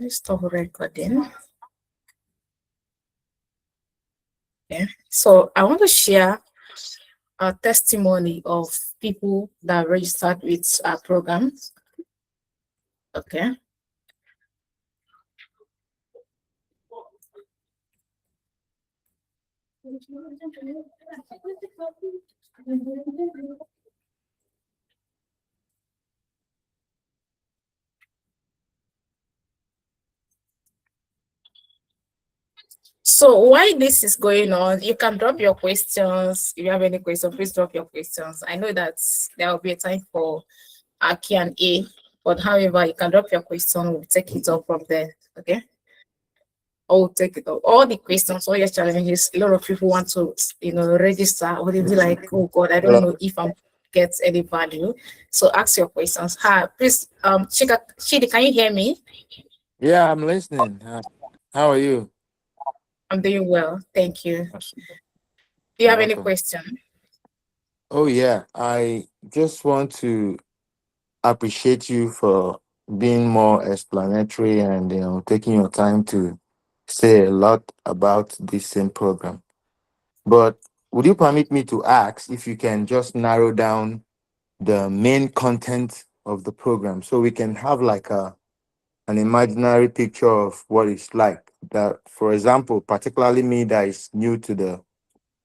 stop recording. Okay. So I want to share a testimony of people that registered with our program. Okay. So while this is going on, you can drop your questions. If you have any questions, please drop your questions. I know that there will be a time for a Q&A, but however, you can drop your question. We'll take it up from there. Okay. I'll take it up. All the questions, all your challenges. A lot of people want to, register, or they'll be like, "Oh God, I don't know if I'm get any value." So ask your questions. Hi, please, Shidi, can you hear me? Yeah, I'm listening. How are you? I'm doing well, thank you. Yes. Do you You're have any welcome. question? Oh, yeah. I just want to appreciate you for being more explanatory and taking your time to say a lot about this same program. But would you permit me to ask if you can just narrow down the main content of the program so we can have like an imaginary picture of what it's like? That, for example, particularly me that is new to the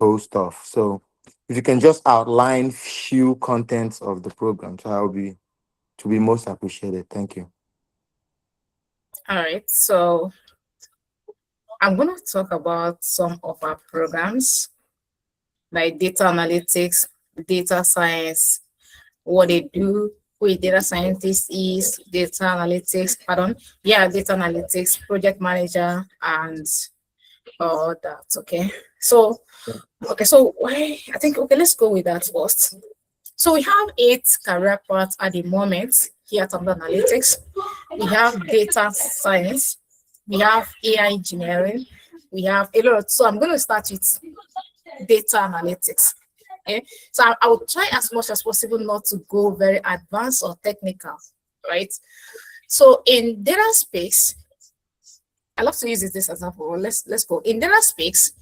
whole stuff. So if you can just outline few contents of the program, so I'll be to be most appreciated. Thank you. All right, so I'm going to talk about some of our programs like data analytics, data science, what they do, who a data scientist is, data analytics, project manager, and all that. Okay. So why I think let's go with that first. So we have 8 career paths at the moment here at Amdor Analytics. We have data science, we have AI engineering, we have a lot. So I'm going to start with data analytics. Okay, so I will try as much as possible not to go very advanced or technical, right? So in data space, I love to use this example. Let's go in data space.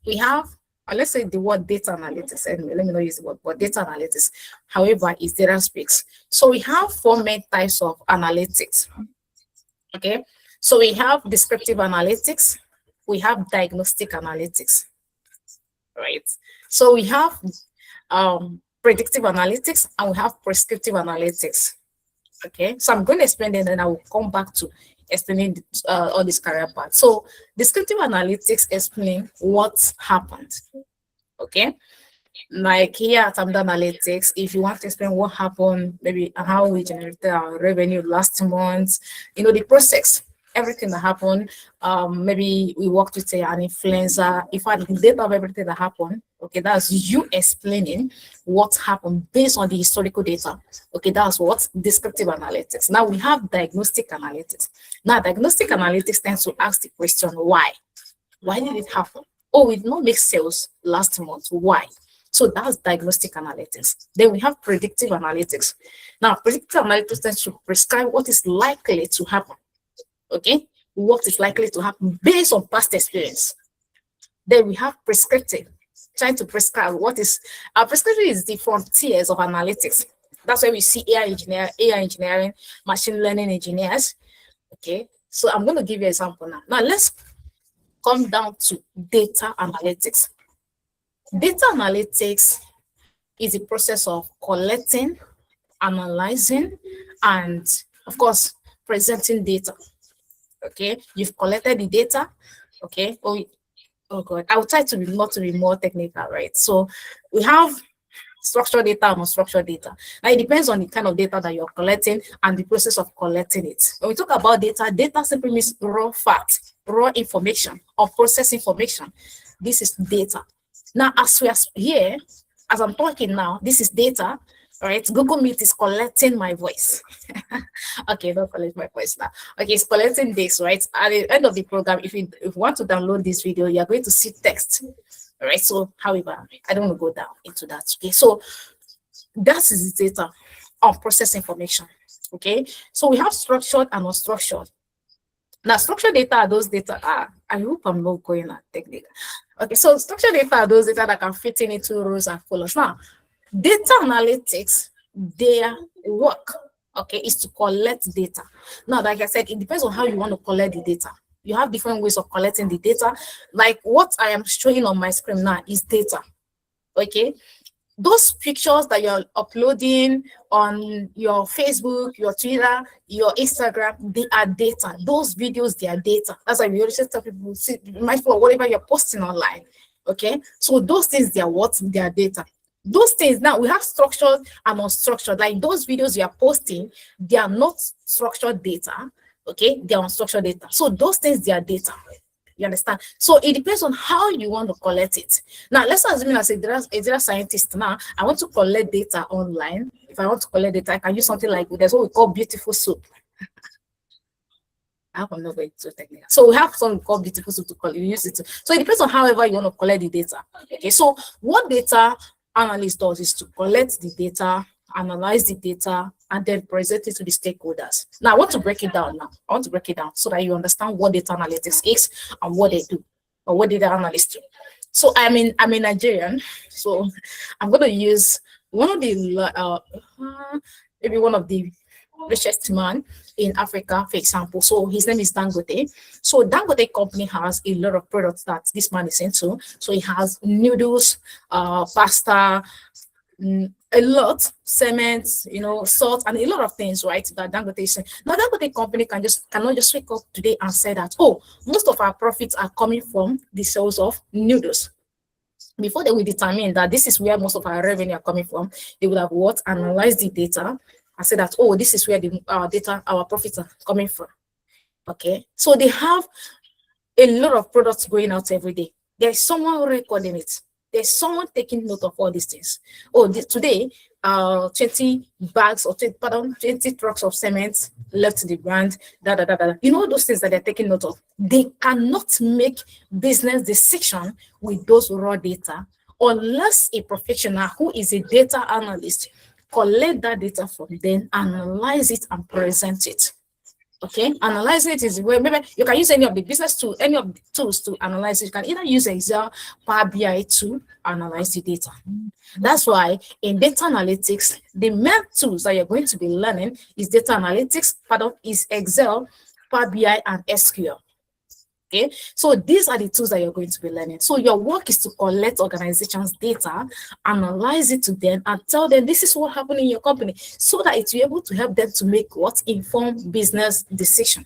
We have let's say the word data analytics. Anyway, let me not use the word, but data analytics. However, is data space. So we have 4 main types of analytics. Okay, so we have descriptive analytics, we have diagnostic analytics, right? So we have predictive analytics and we have prescriptive analytics. Okay, so I'm going to explain it and then I will come back to explaining all this career part. So descriptive analytics explain what happened. Okay, like here at Amdor Analytics, if you want to explain what happened, maybe how we generated our revenue last month, the process, everything that happened. Maybe we worked with an influencer. If I the data of everything that happened, okay, that's you explaining what happened based on the historical data. Okay, that's what descriptive analytics. Now we have diagnostic analytics. Now diagnostic analytics tends to ask the question why. Why did it happen? Oh, we did not make sales last month. Why? So that's diagnostic analytics. Then we have predictive analytics. Now, predictive analytics tends to prescribe what is likely to happen. Okay, what is likely to happen based on past experience. Then we have prescriptive, trying to prescribe what is prescriptive is the frontiers of analytics. That's why we see AI engineering, machine learning engineers. Okay, so I'm going to give you an example now. Now let's come down to data analytics. Data analytics is the process of collecting, analyzing, and of course, presenting data. Okay, you've collected the data. Okay, oh God, I will try to be not to be more technical, right? So we have structured data and unstructured data. Now it depends on the kind of data that you're collecting and the process of collecting it. When we talk about data, data simply means raw fact, raw information, or process information. This is data. Now, as we are here, as I'm talking now, this is data. All right, Google Meet is collecting my voice. Okay, don't collect my voice now. Okay, it's collecting this, right? At the end of the program, if you want to download this video, you're going to see text. All right, so however, I don't want to go down into that. Okay, so that is the data on process information. Okay, so we have structured and unstructured. Now, structured data are those data. I hope I'm not going at technical. Okay, so structured data are those data that can fit in into rows and columns. Now, data analytics, their work, okay, is to collect data. Now, like I said, it depends on how you want to collect the data. You have different ways of collecting the data. Like what I am showing on my screen now is data. Okay, those pictures that you're uploading on your Facebook, your Twitter, your Instagram, they are data. Those videos, they are data. That's why we always tell people, see, be mindful of whatever you're posting online. Okay, so those things, they are what? They are data. Those things, now we have structured and unstructured. Like those videos you are posting, they are not structured data. Okay, they are unstructured data. So those things, they are data. You understand? So it depends on how you want to collect it. Now, let's assume as a data scientist now, I want to collect data online. If I want to collect data, I can use something like, there's what we call beautiful soup. I hope I'm not going too technical. So we have something called beautiful soup to collect. You use it. So it depends on however you want to collect the data. Okay. So what data analyst does is to collect the data, analyze the data, and then present it to the stakeholders. Now, I want to break it down now. I want to break it down so that you understand what data analytics is and what they do, or what data analysts do. So I'm a Nigerian, so I'm going to use one of the maybe one of the richest man in Africa, for example. So his name is Dangote. So Dangote company has a lot of products that this man is into. So he has noodles, pasta, a lot, cement, salt, and a lot of things, right? That Dangote is saying. Now, Dangote company cannot just wake up today and say that, oh, most of our profits are coming from the sales of noodles. Before they will determine that this is where most of our revenue are coming from, they would have what? Analyzed the data and say that, oh, this is where our profits are coming from. Okay, so they have a lot of products going out every day. There's someone recording it. There's someone taking note of all these things. Oh, today, 20 bags or 20 trucks of cement left the brand, those things that they're taking note of. They cannot make business decision with those raw data unless a professional who is a data analyst collect that data from them, analyze it, and present it. Okay, analyzing it is where maybe you can use any of the any of the tools to analyze it. You can either use Excel, Power BI to analyze the data. That's why in data analytics, the main tools that you're going to be learning is data analytics, is Excel, Power BI, and SQL. Okay, so these are the tools that you're going to be learning. So your work is to collect organizations' data, analyze it to them, and tell them this is what happened in your company, so that it will be able to help them to make what informed business decision.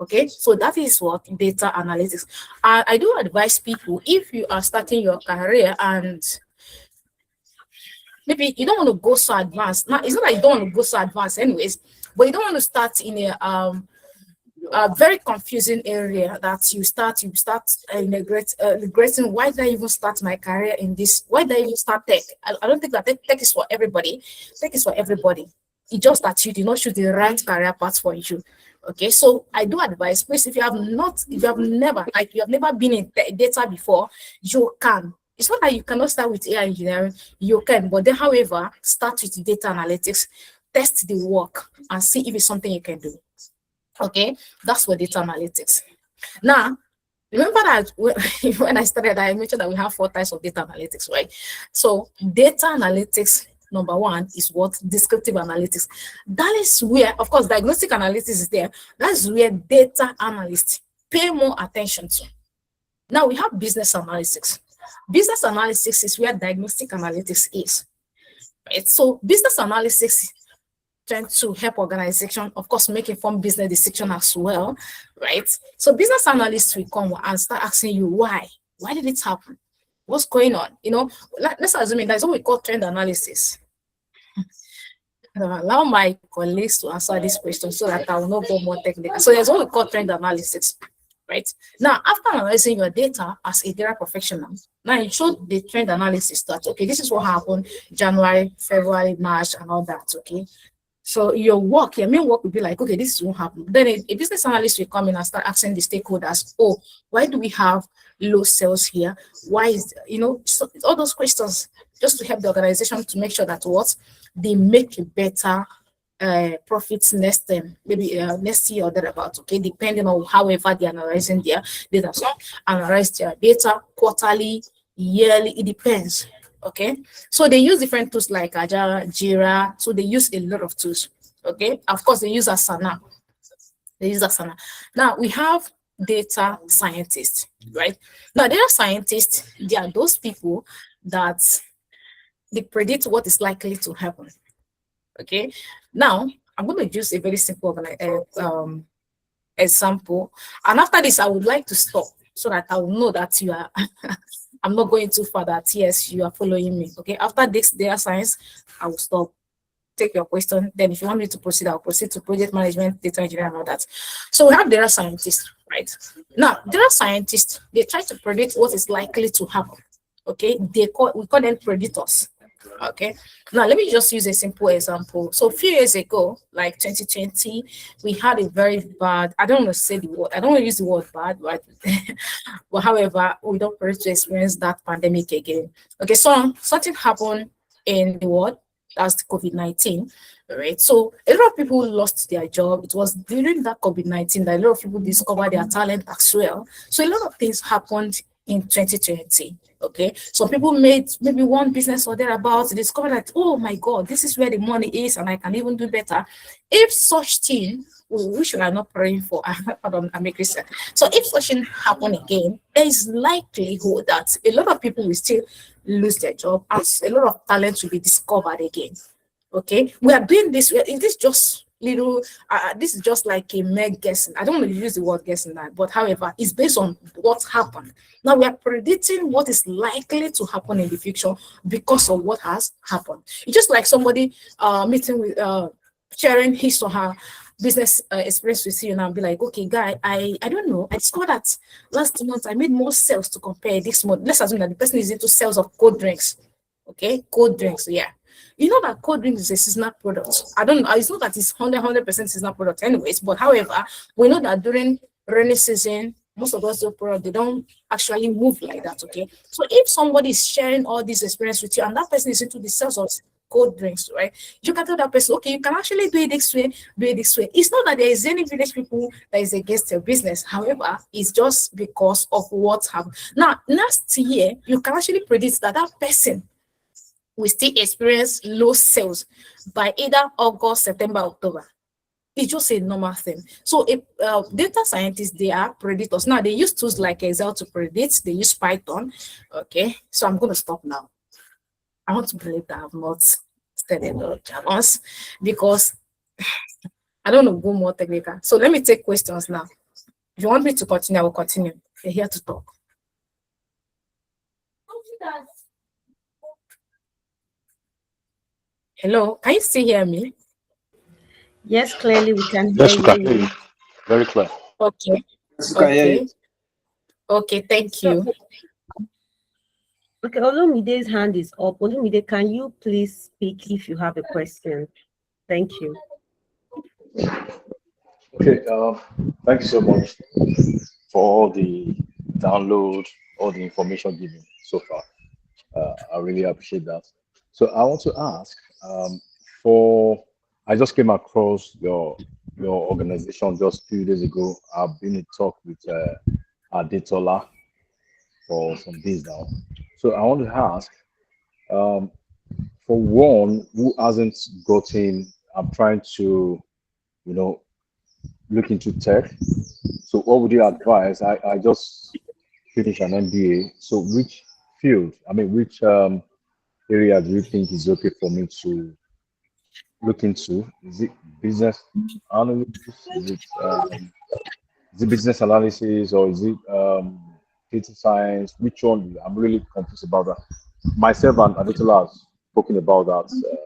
Okay, so that is what data analytics. I do advise people, if you are starting your career and maybe you don't want to go so advanced. Now, it's not that you don't want to go so advanced anyways, but you don't want to start in a very confusing area that you start regretting, why did I even start my career in this? Why did I even start tech? I don't think that tech is for everybody. Tech is for everybody. It's just that you did not choose the right career path for you. Okay, so I do advise, please, if you have never been in data before, you can. It's not that you cannot start with AI engineering, you can, but then, however, start with data analytics, test the work, and see if it's something you can do. Okay, that's what data analytics. Now, remember that when I started, I mentioned that we have 4 types of data analytics, right? So data analytics, number 1 is what? Descriptive analytics. That is where, of course, diagnostic analytics is there. That's where data analysts pay more attention to. Now we have business analytics. Business analytics is where diagnostic analytics is. Right? So business analytics trying to help organization, of course, make informed business decision as well, right? So business analysts will come and start asking you why. Why did it happen? What's going on? Let's assume that's what we call trend analysis. Allow my colleagues to answer this question so that I will not go more technical. So there's what we call trend analysis, right? Now, after analyzing your data as a data professional, now you show the trend analysis that, okay, this is what happened January, February, March, and all that, okay? So your main work will be like, okay, this is what happened. Then a business analyst will come in and start asking the stakeholders, oh, why do we have low sales here? Why is, so all those questions just to help the organization to make sure that they make a better profits next time, maybe next year or thereabout. Okay, depending on however they're analyzing their data. Some analyze their data quarterly, yearly. It depends. Okay, so they use different tools like Agile, Jira. So they use a lot of tools. Okay, of course they use Asana. They use Asana. Now we have data scientists, right? Now data scientists, they are those people that they predict what is likely to happen. Okay. Now I'm going to use a very simple example, and after this, I would like to stop so that I will know that you are. I'm not going too far. That yes, you are following me. Okay. After this data science, I will stop. Take your question. Then, if you want me to proceed, I'll proceed to project management, data engineering, and all that. So we have data scientists, right? Now, data scientists, they try to predict what is likely to happen. Okay, we call them predictors. Okay, now let me just use a simple example. So a few years ago, like 2020, we had a very bad, I don't want to say the word, I don't want to use the word bad, but but however, we don't want to experience that pandemic again. Okay, so something happened in the world. That's the COVID-19, right? So a lot of people lost their job. It was during that COVID-19 that a lot of people discovered their talent as well. So a lot of things happened in 2020. Okay, so people made maybe one business or thereabouts, discovered that, oh my God, this is where the money is, and I can even do better. If such thing, which we are not praying for, pardon, I'm a Christian. So if such thing happen again, there is likelihood that a lot of people will still lose their job, as a lot of talent will be discovered again. Okay, we are doing this. Is this just little? This is just like a mere guessing. I don't want to use the word guessing that, but however, it's based on what happened. Now we are predicting what is likely to happen in the future because of what has happened. It's just like somebody meeting with sharing his or her business experience with you, and I'll be like, okay, guy, I don't know. I discovered that last month I made more sales to compare this month. Let's assume that the person is into sales of cold drinks. Okay, cold drinks, yeah. You know that cold drink is a seasonal product. I don't know. It's not that it's 100% seasonal product anyways, but however, we know that during rainy season, most of those products, they don't actually move like that, okay? So if somebody is sharing all this experience with you and that person is into the sales of cold drinks, right? You can tell that person, okay, you can actually do it this way, do it this way. It's not that there is any village people that is against your business. However, it's just because of what happened. Now, next year, you can actually predict that that person we still experience low sales by either August, September, October. It's just a normal thing. So if data scientists, they are predictors. Now they use tools like Excel to predict, they use Python. Okay, so I'm going to stop now. I want to believe that I've not studied the Javas because I don't know, go more technical. So let me take questions now. If you want me to continue, I will continue. We're here to talk. Hello, can you still hear me? Yes, clearly we can hear Yes, we can hear you. you. Very clear. Okay, Yes, you can hear you. okay, okay, thank So, you. okay, Olumide's hand is up. Olumide, can you please speak if you have a question? Thank you. Okay. Thank you so much for all the download, all the information given so far. I really appreciate that. So I want to ask, for I just came across your organization just 2 days ago. I've been in talk with Adetola for some days now. So I want to ask, um, for one who hasn't gotten, I'm trying to, you know, look into tech. So what would you advise? I just finished an MBA. So which field, I mean, which area do you think is okay for me to look into? Is it business analysis? Is it business analysis or is it data science? Which one? I'm really confused about that. Myself and Aditola has spoken about that,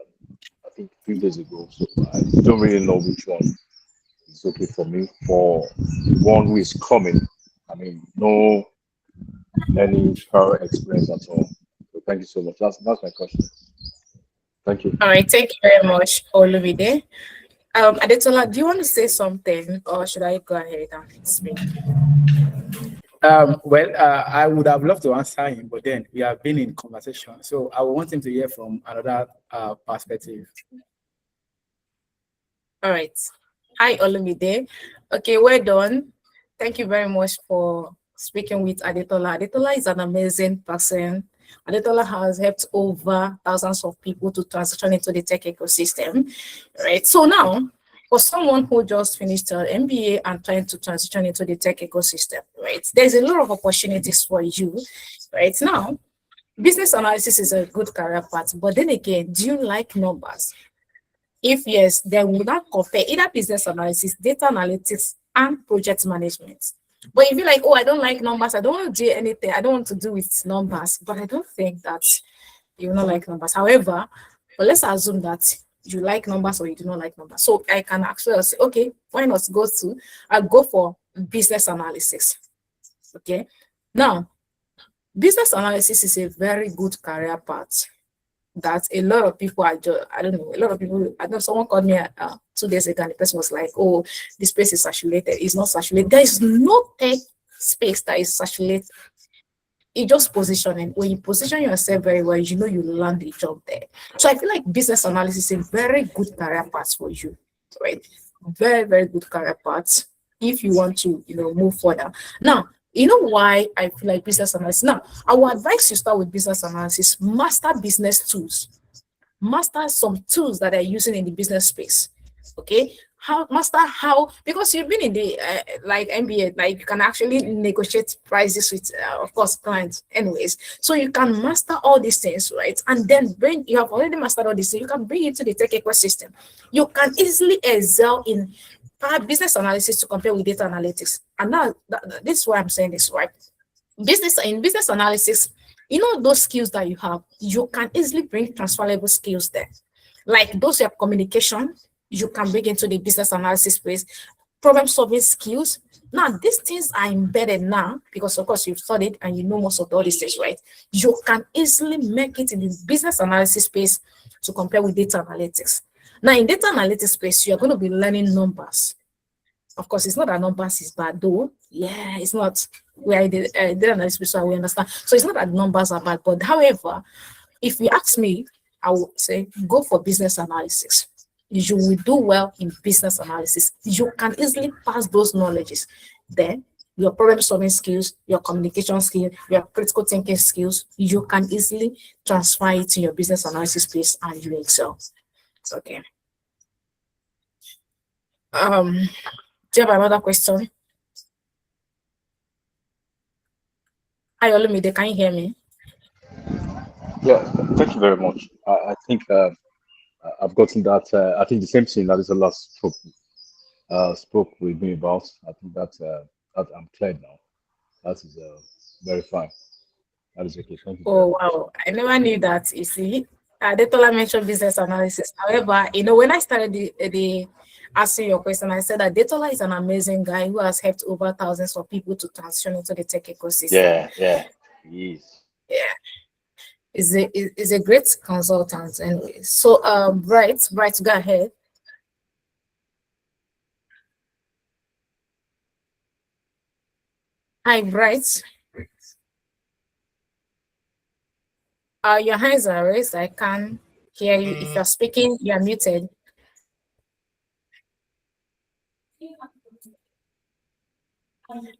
I think 3 days ago. So I don't really know which one is okay for me. For one who is coming, I mean, no any prior experience at all. So thank you so much. That's my question. Thank you. All right, thank you very much, Olumide. Adetola, do you want to say something or should I go ahead and speak? Well, I would have loved to answer him, but then we have been in conversation, so I want him to hear from another perspective. All right. Hi, Olumide. Okay, well done. Thank you very much for speaking with Adetola. Adetola is an amazing person. Adetola has helped over thousands of people to transition into the tech ecosystem. Right. So now, for someone who just finished an MBA and trying to transition into the tech ecosystem, right, there's a lot of opportunities for you. Right now, business analysis is a good career path, but then again, do you like numbers? If yes, then we will not compare either business analysis, data analytics, and project management. But if you're like, oh, I don't like numbers, I don't want to do anything, I don't want to do with numbers, but I don't think that you will not like numbers. However, but let's assume that you like numbers or you do not like numbers. So I can actually say, okay, why not I'll go for business analysis. Okay. Now, business analysis is a very good career path that a lot of people are just, I don't know, a lot of people, I know someone called me 2 days ago and the person was like, oh, this space is saturated. It's not saturated. There is no tech space that is saturated. It just positioning. When you position yourself very well, you know you land a job there. So I feel like business analysis is a very good career path for you, right? Very, very good career path if you want to, move further. Now, you know why I feel like business analysis? Now, I would advise you start with business analysis, master business tools, master some tools that are using in the business space. Okay, how because you've been in the like MBA, like you can actually negotiate prices with of course clients anyways, so you can master all these things, right? And then bring you have already mastered all these things, you can bring it to the tech ecosystem. You can easily excel in business analysis to compare with data analytics. And now this is why I'm saying this, right? Business analysis, those skills that you have, you can easily bring transferable skills there. Like those your communication, you can bring into the business analysis space, problem solving skills. Now, these things are embedded now because, of course, you've studied and you know most of all these things, right? You can easily make it in the business analysis space to compare with data analytics. Now, in data analytics space, you're going to be learning numbers. Of course, it's not that numbers is bad, though. Yeah, it's not. We are in the data analysis, so we understand. So it's not that numbers are bad, but however, if you ask me, I would say go for business analysis. You will do well in business analysis. You can easily pass those knowledges. Then your problem solving skills, your communication skills, your critical thinking skills, you can easily transfer it to your business analysis space and you excel. Okay. Do you have another question? Hi, Olumide, can you hear me? Yeah, thank you very much. I think I've gotten that. I think the same thing that is the last spoke with me about. I think that I'm clear now. That is very fine. That is okay. Thank you very Oh, much. wow. I never knew that. You see, Detola mentioned business analysis. However, when I started the answering your question, I said that Detola is an amazing guy who has helped over thousands of people to transition into the tech ecosystem. Yeah, yes. Yeah, is a great consultant anyway. So, right, go ahead. Hi, Bright. Your hands are raised. I can't hear you. If you're speaking, you're muted.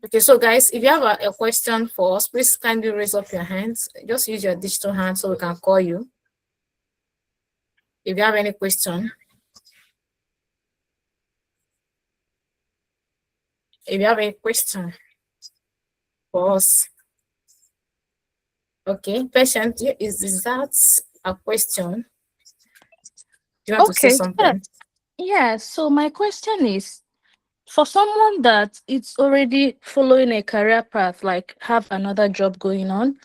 Okay, so guys, if you have a question for us, please kindly raise up your hands. Just use your digital hand so we can call you. If you have any question, if you have a question for us. Okay, patient, is that a question? Do you want to say Okay. something? Yeah. So my question is, for someone that it's already following a career path, like have another job going on,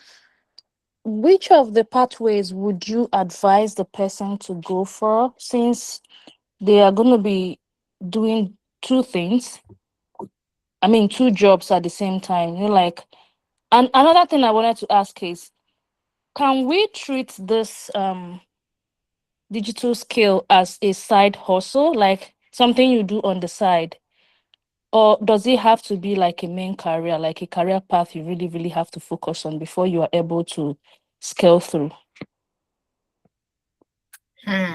which of the pathways would you advise the person to go for, since they are going to be doing two things? I mean, two jobs at the same time. And another thing I wanted to ask is, can we treat this digital skill as a side hustle, like something you do on the side? Or does it have to be like a main career, like a career path you really, really have to focus on before you are able to scale through? Hmm.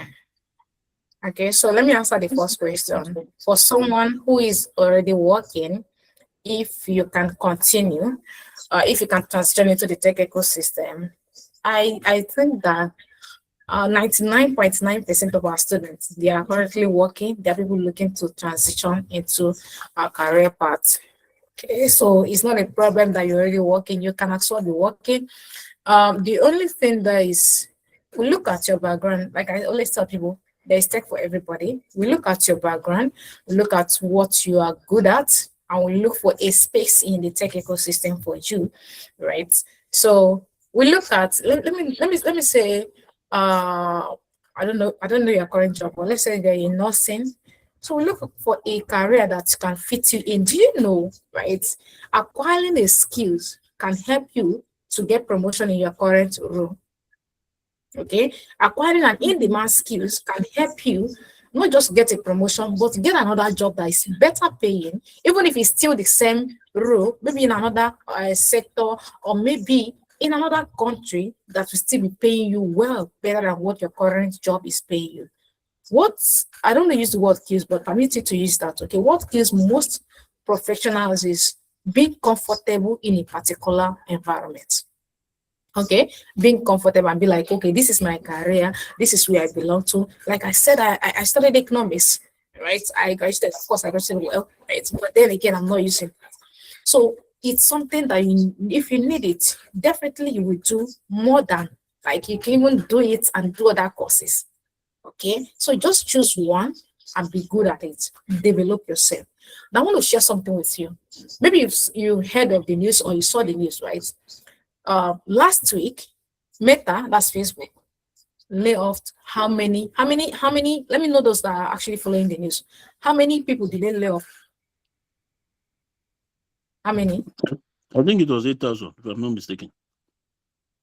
Okay, so let me answer the first question. For someone who is already working, if you can continue, if you can transition into the tech ecosystem, I think that 99.9% of our students, they are currently working. There are people looking to transition into a career path. Okay, so it's not a problem that you're already working. You can actually be working. The only thing that is, we look at your background. Like I always tell people, there's tech for everybody. We look at your background, we look at what you are good at, and we look for a space in the tech ecosystem for you, right? So we look at let me say, I don't know your current job, but let's say you're in nursing. So we look for a career that can fit you in. Do you know, right? Acquiring a skills can help you to get promotion in your current role. Okay, acquiring an in-demand skills can help you not just get a promotion, but get another job that is better paying, even if it's still the same role, maybe in another sector, or maybe in another country that will still be paying you well, better than what your current job is paying you. What I don't use the word kills, but permit you to use that. Okay, what kills most professionals is being comfortable in a particular environment. Okay, being comfortable and be like, okay, this is my career, this is where I belong to. Like I said, I studied economics, right? I graduated, of course, I graduated well, right? But then again, I'm not using that. So it's something that you, if you need it, definitely you will do more than, like, you can even do it and do other courses. Okay, so just choose one and be good at it. Develop yourself. Now, I want to share something with you. Maybe you heard of the news or you saw the news, right? Last week, Meta, that's Facebook, lay off how many, let me know those that are actually following the news. How many people did they lay off? How many? I think it was 8,000, if I'm not mistaken.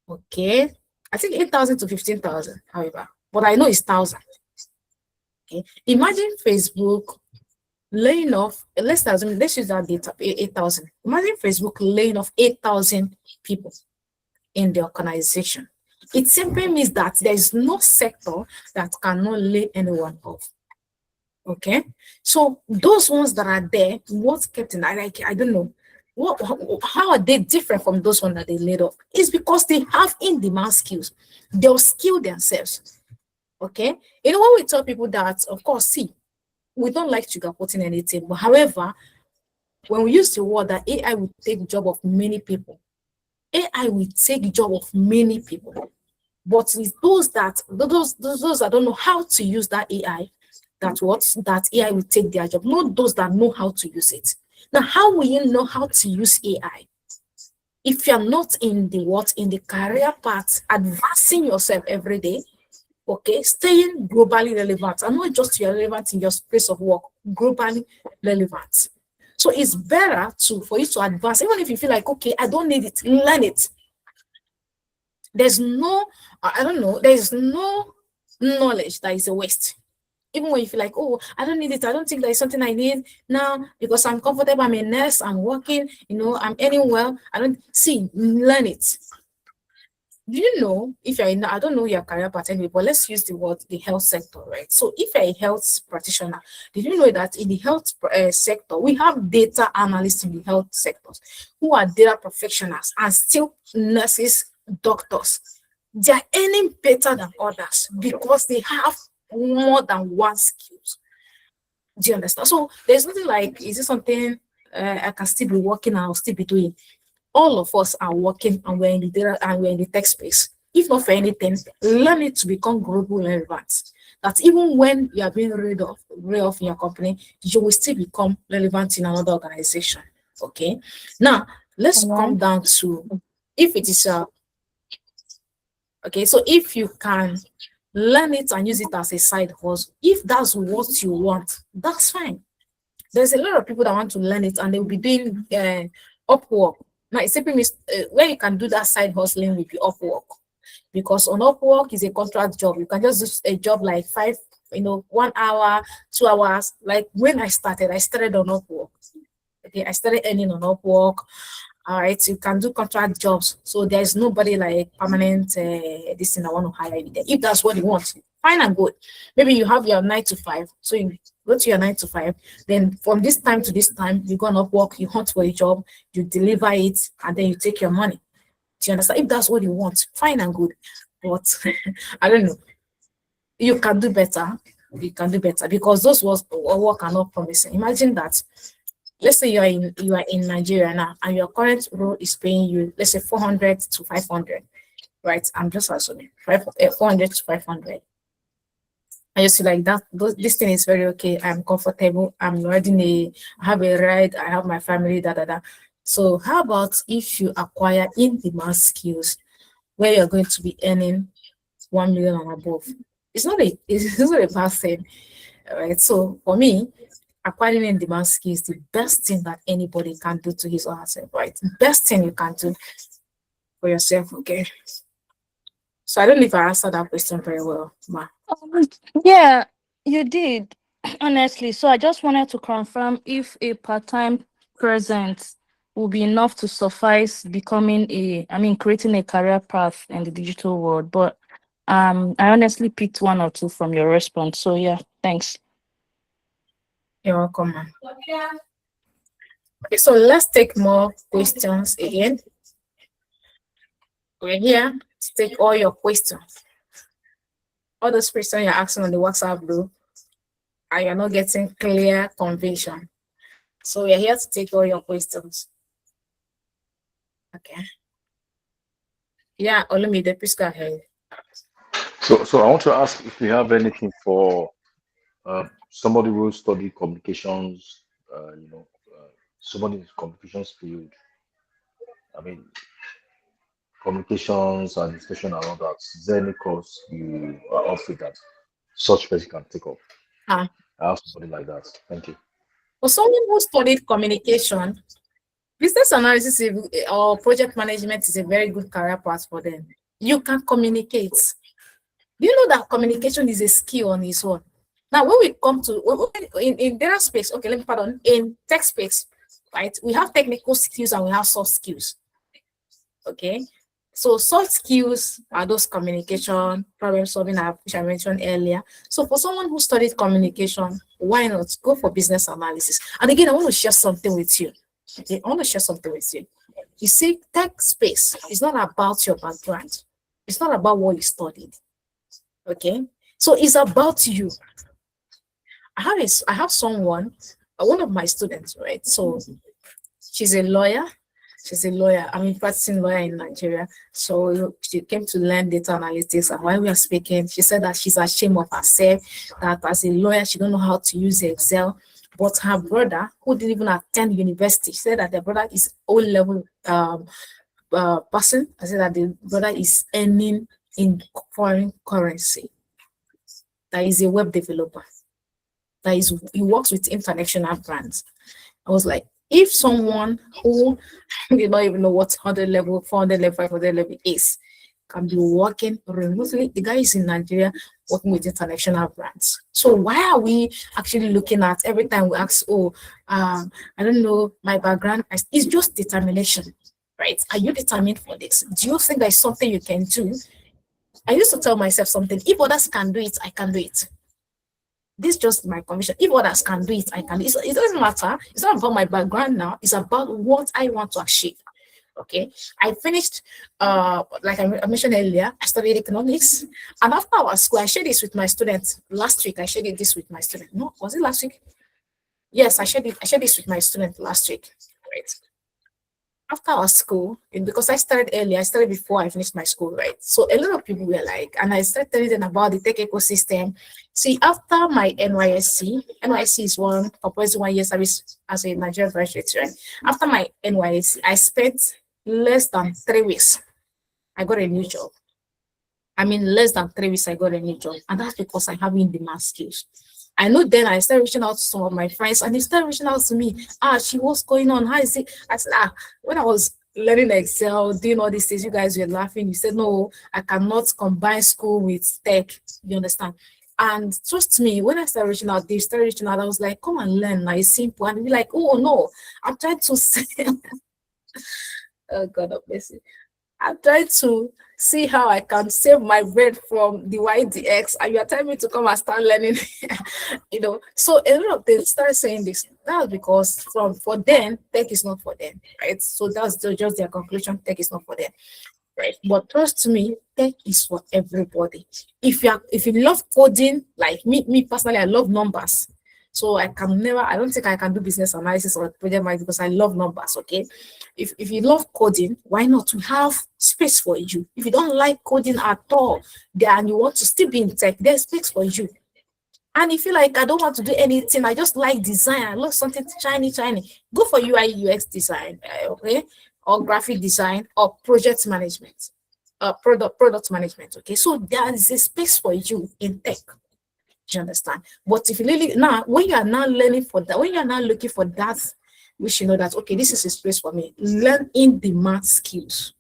Okay, I think 8,000 to 15,000, however, but I know it's thousand. Okay, imagine Facebook laying off, let's use that data, 8,000. Imagine Facebook laying off 8,000 people in the organization. It simply means that there is no sector that cannot lay anyone off. Okay, so those ones that are there, what's kept in, I don't know, how are they different from those ones that they laid off? It's because they have in-demand skills. They'll skill themselves. Okay, you know, when we tell people that, of course, see, we don't like sugarcoating anything, but however, when we use the word that AI will take the job of many people, AI will take the job of many people. But it's those that don't know how to use that AI, that AI will take their job, not those that know how to use it. Now, how will you know how to use AI if you're not in the career path, advancing yourself every day? Okay, staying globally relevant, and not just you're relevant in your space of work, globally relevant. So it's better for you to advance, even if you feel like, okay, I don't need it, learn it. There's no, I don't know, there's no knowledge that is a waste. Even when you feel like, oh, I don't need it, I don't think there is something I need now because I'm comfortable, I'm a nurse, I'm working, I'm earning well. I don't see, learn it. Do you know, if you're in, I don't know your career pattern, but let's use the word the health sector, right? So if you're a health practitioner, did you know that in the health sector, we have data analysts in the health sectors who are data professionals and still nurses, doctors? They are earning better than others because they have more than one skills. Do you understand? So there's nothing like, is this something I can still be working and I'll still be doing? All of us are working and we're in the data and we're in the tech space. If not for anything, learn it to become global relevant. That even when you are being rid of in your company, you will still become relevant in another organization. Okay. Now let's come down to if it is okay. So if you can learn it and use it as a side hustle, if that's what you want, that's fine. There's a lot of people that want to learn it and they'll be doing Upwork. Now, it simply means where you can do that side hustling will be Upwork, because on Upwork is a contract job. You can just do a job like 1 hour, 2 hours. Like when I started on Upwork. Okay, I started earning on Upwork, All right, you can do contract jobs. So there's nobody like permanent this thing I want to hire you there. If that's what you want, fine and good. Maybe you have your 9 to 5, so you go to your 9 to 5. Then from this time to this time, you're gonna work. You hunt for a job, you deliver it, and then you take your money. Do you understand? If that's what you want, fine and good. But I don't know. You can do better. You can do better because those was work are not promising. Imagine that. Let's say you are in Nigeria now, and your current role is paying you, let's say 400 to 500, right? I'm just assuming 400 to 500. I just feel like that. This thing is very okay. I'm comfortable. I'm riding I have a ride. I have my family. Da da da. So how about if you acquire in-demand skills where you're going to be earning 1 million and above? It's not a bad thing, right? So for me, acquiring in-demand skills is the best thing that anybody can do to his or herself, right? The best thing you can do for yourself, okay? So I don't know if I answered that question very well, ma. Yeah, you did, honestly. So I just wanted to confirm if a part-time present will be enough to suffice creating a career path in the digital world. But I honestly picked one or two from your response. So yeah, thanks. You're welcome, ma. Okay, so let's take more questions again. We're here to take all your questions. All those questions you're asking on the WhatsApp group, and you're not getting clear conviction. So we're here to take all your questions. Okay. Yeah, Olumide, please go ahead. So I want to ask if we have anything for somebody who study communications, somebody in communications field. I mean, communications, administration, and all that. Is there any course you are offering that such person can take up? Ah. I have somebody like that. Thank you. For someone who studied communication, business analysis or project management is a very good career path for them. You can communicate. Do you know that communication is a skill on its own? Now, when we come to in data space, okay, in tech space, right? We have technical skills and we have soft skills. Okay, so soft skills are those communication, problem solving, which I mentioned earlier. So for someone who studied communication, why not go for business analysis? And again, I want to share something with you. Okay, I want to share something with you. You see, tech space is not about your background. It's not about what you studied. Okay, so it's about you. I have someone, one of my students, right? So she's a lawyer. Practicing lawyer in Nigeria. So she came to learn data analytics. And while we are speaking, she said that she's ashamed of herself, that as a lawyer, she don't know how to use Excel. But her brother, who didn't even attend university, said that the brother is O-level person. I said that the brother is earning in foreign currency. That is a web developer. He works with international brands. I was like, if someone who did not even know what 100 level, 400 level, 500 level is, can be working remotely, the guy is in Nigeria working with international brands. So why are we actually looking at every time we ask, I don't know my background? It's just determination, right? Are you determined for this? Do you think there's something you can do? I used to tell myself something: if others can do it, I can do it. This is just my conviction. If others can do it, I can. It doesn't matter. It's not about my background now. It's about what I want to achieve. Okay. I finished, like I mentioned earlier, I studied economics. And after our school, I shared this with my students last week. I shared this with my student. No, was it last week? Yes, I shared this with my student last week. Right. After our school, and because I started early, I started before I finished my school, right? So a lot of people were like, and I started telling them about the tech ecosystem. See, after my NYSC is one compulsory 1 year service as a Nigerian graduate, right? After my NYSC, I spent less than 3 weeks. I got a new job. Less than 3 weeks, I got a new job. And that's because I have in-demand skills. I know then I started reaching out to some of my friends and they started reaching out to me. She, what's going on? How is it? I said, when I was learning Excel, doing all these things, you guys were laughing. You said, no, I cannot combine school with tech. You understand? And trust me, when I started reaching out, they started reaching out. I was like, come and learn. Now it's simple. And be like, oh no, I'm trying to say. Oh God of mercy. I'm trying to see how I can save my brain from the YDX, and you are telling me to come and start learning. So a lot of them start saying this. That's because for them, tech is not for them, right? So that's just their conclusion. Tech is not for them, right? But trust me, tech is for everybody. If you love coding, like me personally, I love numbers. So I don't think I can do business analysis or project management because I love numbers. Okay. If you love coding, why not? We have space for you. If you don't like coding at all, then you want to still be in tech, there's space for you. And if you like, I don't want to do anything, I just like design, I love something shiny, go for UI UX design, okay, or graphic design or project management, product management. Okay, so there is a space for you in tech. Do you understand? But if you really now, when you are now learning for that, when you are now looking for that, we should know that okay, this is a space for me. Learn in demand skills.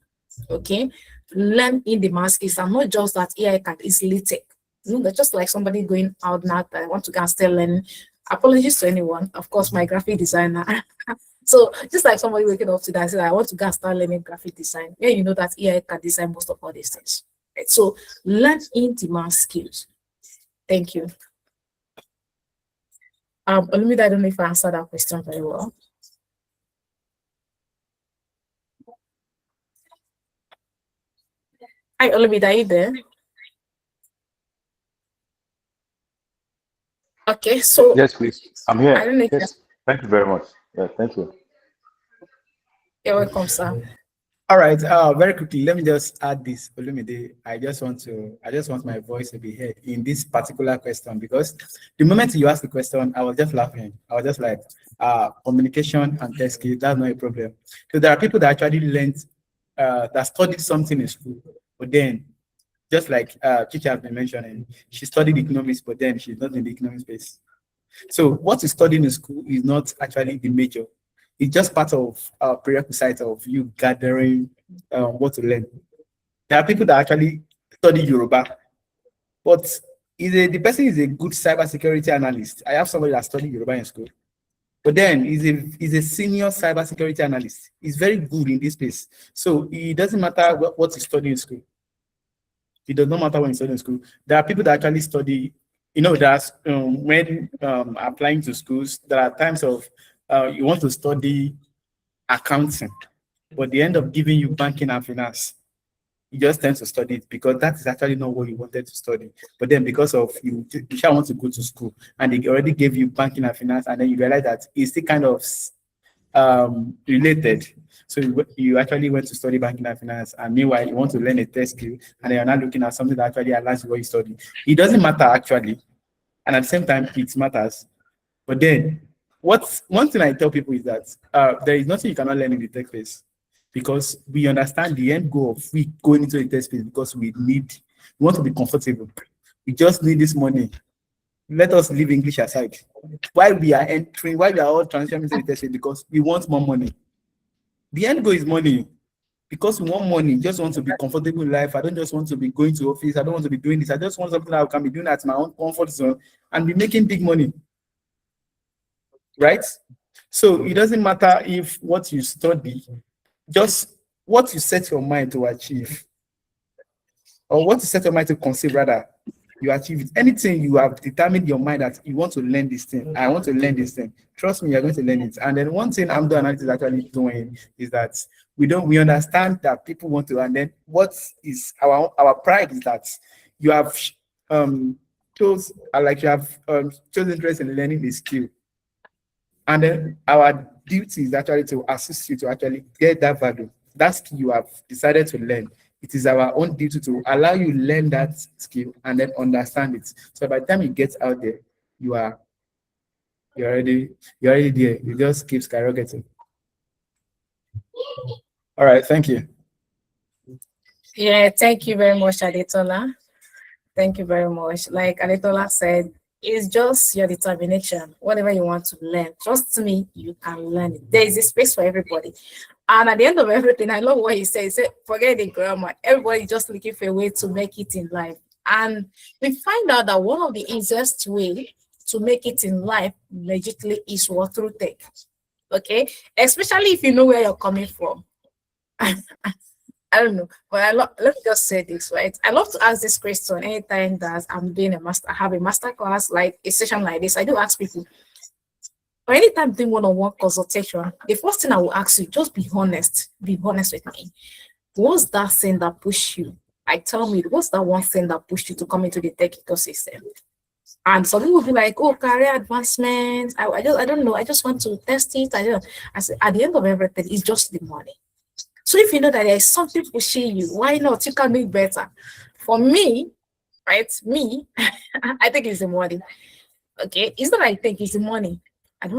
Okay, learn in demand skills, and not just that AI can easily take. That's just like somebody going out now that I want to go and still learn. Apologies to anyone, of course, my graphic designer. So just like somebody waking up today and said, I want to go and start learning graphic design. Yeah, you know that AI can design most of all these things. Right? So learn in demand skills. Thank you. Olumide, I don't know if I answered that question very well. Hi, Olumide, are you there? Okay, so Yes, please. I'm I here. don't know if Yes. Thank you very much. Yeah, thank you. you're welcome, sir. All right. Very quickly, let me just add this, Olumide. I just want my voice to be heard in this particular question because the moment you asked the question, I was just laughing. I was just like, communication and test skills, that's not a problem. So there are people that actually learned, that studied something in school, but then just like Chicha has been mentioning, she studied economics, but then she's not in the economics space. So what you study in school is not actually the major. It's just part of prerequisite of you gathering what to learn. There are people that actually study Yoruba, but the person is a good cybersecurity analyst. I have somebody that studied Yoruba in school, but then he's a senior cybersecurity analyst. He's very good in this space. So it doesn't matter what you study in school. It does not matter when you study in school. There are people that actually study, that's when applying to schools, there are times of you want to study accounting, but they end up giving you banking and finance. You just tend to study it because that is actually not what you wanted to study. But then because of you shall want to go to school and they already gave you banking and finance, and then you realize that it's still kind of related. So you actually went to study banking and finance, and meanwhile you want to learn a test skill, and then you're not looking at something that actually aligns with what you study. It doesn't matter actually, and at the same time it matters. But then, one thing I tell people is that there is nothing you cannot learn in the tech space, because we understand the end goal of we going into the tech space because we want to be comfortable. We just need this money. Let us leave English aside. Why we are all transitioning into the tech space, because we want more money. The end goal is money. Because we want money, just want to be comfortable in life. I don't just want to be going to office. I don't want to be doing this. I just want something that I can be doing at my own comfort zone and be making big money. Right? So it doesn't matter if what you study, just what you set your mind to achieve, or what you set your mind to conceive, rather, you achieve it. Anything you have determined your mind that you want to learn this thing, I want to learn this thing. Trust me, you're going to learn it. And then one thing Amdor Analytics is actually doing is that we understand that people want to, and then what is our pride is that you have chose interest in learning the skill. And then our duty is actually to assist you to actually get that value. That skill you have decided to learn. It is our own duty to allow you learn that skill and then understand it. So by the time you get out there, you're already there. You just keep skyrocketing. All right, thank you. Yeah, thank you very much, Adetola. Thank you very much. Like Adetola said, it's just your determination. Whatever you want to learn, trust me, you can learn it. There is a space for everybody. And at the end of everything, I love what he said. He said, forget the grammar. Everybody just looking for a way to make it in life. And we find out that one of the easiest way to make it in life legitimately is what through tech. Okay, especially if you know where you're coming from. I don't know, but let me just say this, right? I love to ask this question anytime that I'm doing I have a master class, like a session like this. I do ask people, or anytime doing one-on-one consultation, the first thing I will ask you, just be honest. Be honest with me. What's that thing that pushed you? Like, tell me, what's that one thing that pushed you to come into the tech ecosystem? And some people will be like, oh, career advancement. I don't know. I just want to test it. I don't. I say, at the end of everything, it's just the money. So if you know that there is something pushing you, why not? You can do it better. For me, right? Me, I think it's the money. Okay, it's not I think it's the money. I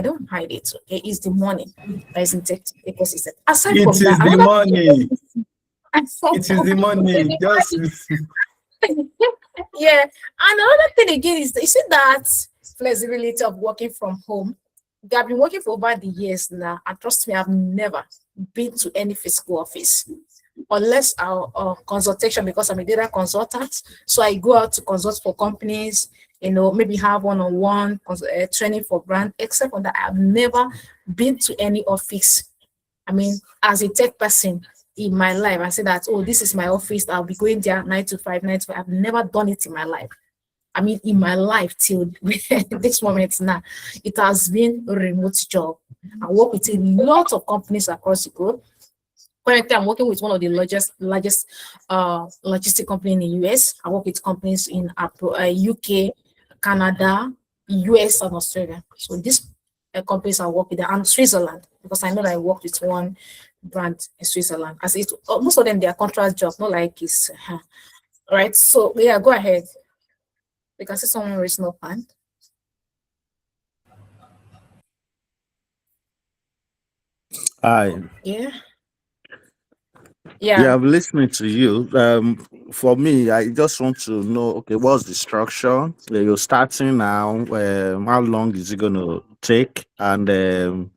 don't hide it. Okay, it's the money that is in tech ecosystem. Aside It from that, is the another money. It is the thing, money. Just yeah, and another thing again is, you see that flexibility of working from home. I've been working for over the years now, and trust me, I've never been to any physical office unless our consultation, because I'm a data consultant. So I go out to consult for companies, maybe have one-on-one training for brand. Except for that, I've never been to any office. I mean, as a tech person in my life, I say that, oh, this is my office. I'll be going there 9 to 5, 9 to 5. I've never done it in my life. I mean, in my life till this moment now, it has been a remote job. I work with a lot of companies across the globe. Currently, I'm working with one of the largest logistic company in the US. I work with companies in UK, Canada, US, and Australia. So these companies I work with, and Switzerland, because I know that I work with one brand in Switzerland. As it, most of them, they are contract jobs, not like it's right. So yeah, go ahead. We can see someone raising up hand. I Yeah, Yeah, yeah. I'm listening to you. For me, I just want to know, okay, what's the structure? You're starting now. How long is it going to take? And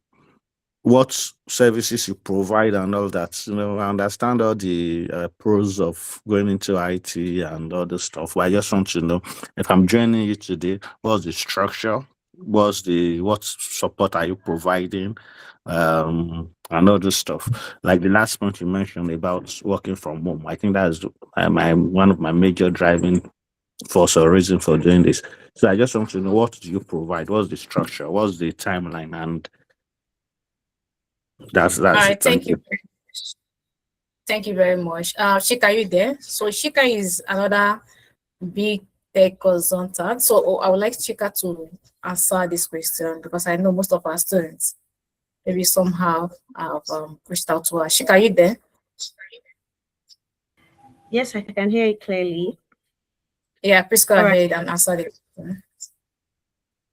what services you provide and all that. I understand all the pros of going into IT and all the stuff. But I just want to know, if I'm joining you today, what's the structure? What support are you providing? And all this stuff. Like the last point you mentioned about working from home. I think that's my one of my major driving force or reason for doing this. So I just want to know, what do you provide? What's the structure? What's the timeline? And All that's it. right, Thank thank you. you. Thank you very much. Shika, are you there? So Shika is another big tech consultant. So I would like Shika to answer this question, because I know most of our students maybe somehow have reached out to her. Shika, are you there? Yes, I can hear it clearly. Yeah, please go All right. ahead and answer the question.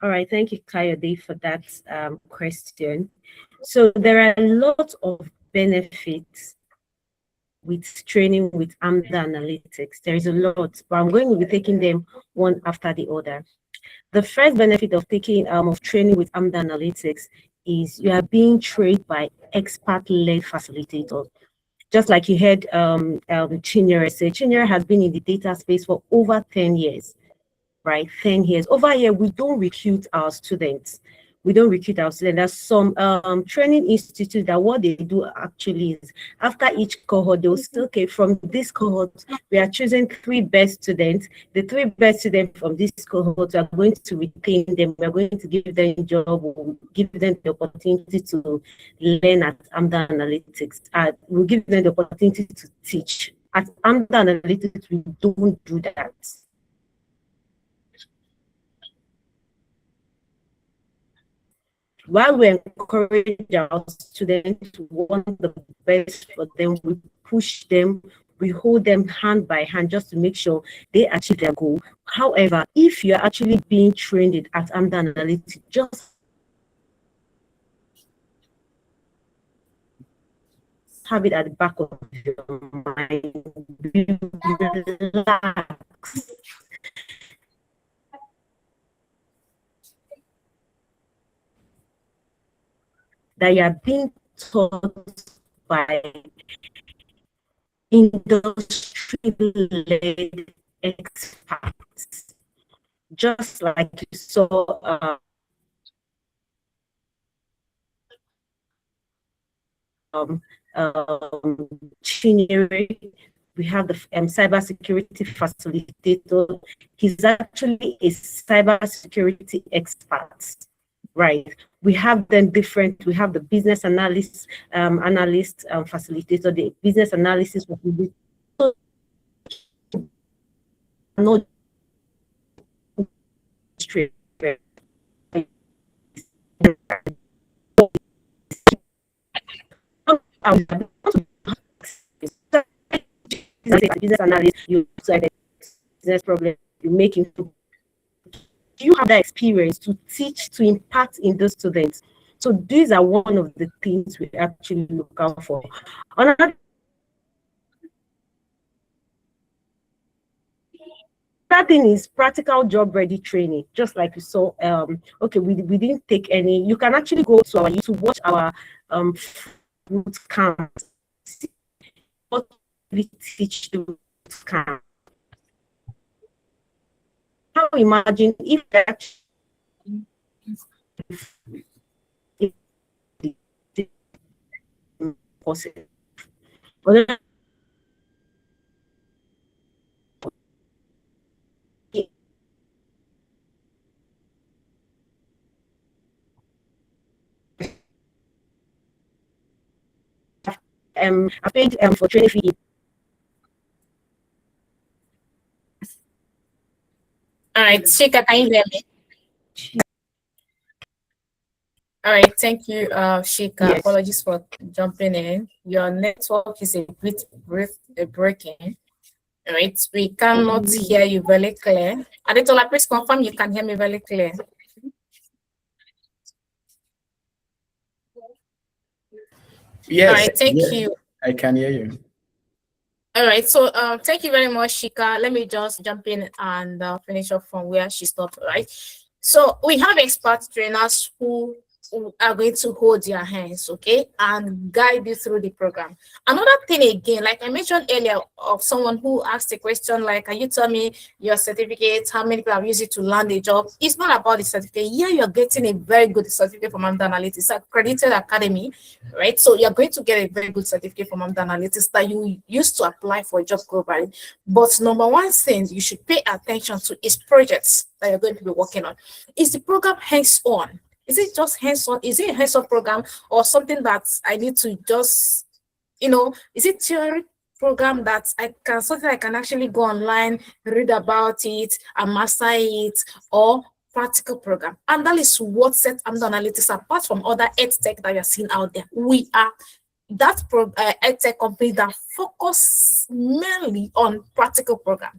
All right, thank you, Kayode, for that question. So there are a lot of benefits with training with Amda Analytics. There is a lot, but I'm going to be taking them one after the other. The first benefit of taking of training with Amda Analytics is you are being trained by expert-led facilitators. Just like you heard Chinyere say, Chinyere has been in the data space for over 10 years. Right, 10 years. Over here, we don't recruit our students. We don't recruit our students. There's some training institutes that what they do actually is, after each cohort, they'll say, okay, from this cohort, we are choosing 3 best students. The 3 best students from this cohort are going to retain them. We're going to give them a job, or give them the opportunity to learn at Amda Analytics. We'll give them the opportunity to teach. At Amda Analytics, we don't do that. While we encourage our students to want the best for them, we push them, we hold them hand by hand just to make sure they achieve their goal. However, if you're actually being trained at Amda Analytics, just have it at the back of your mind. Relax. That you are being taught by industry-led experts, just like you saw. Chinyere. We have the cybersecurity facilitator. He's actually a cybersecurity expert, right? We have then different. We have the business analyst facilitator. The business analysis will be not straight. Business analyst, you solve a business problem, you make it. Do you have that experience to teach, to impact in those students? So these are one of the things we actually look out for. Another thing is practical job ready training. Just like you saw, okay, we didn't take any. You can actually go to our YouTube, watch our boot camps. What we teach the boot camp. Now imagine if possible. I paid for training fee. All right, Shika, can you hear me? All right, thank you, Shika. Yes. Apologies for jumping in. Your network is a bit breaking. All right, we cannot hear you very clear. Adetola, please confirm you can hear me very clear. Yes. All right, thank yes, you. I can hear you. All right, so thank you very much, Shika. Let me just jump in and finish up from where she stopped. Right. So we have expert trainers who are going to hold your hands, okay, and guide you through the program. Another thing again, like I mentioned earlier, of someone who asked a question like, can you tell me your certificate, how many people have used it to land a job? It's not about the certificate. Yeah, you're getting a very good certificate from Amda Analytics, accredited academy, right? So you're going to get a very good certificate from Amda Analytics that you use to apply for a job globally. But number one thing you should pay attention to is projects that you're going to be working on. Is the program hands-on? Is it just hands-on? Is it a hands-on program or something that I need to just, is it theory program that something I can actually go online, read about it, and master it, or practical program? And that is what sets Amdo Analytics apart from other edtech that you're seeing out there. We are that edtech company that focus mainly on practical program.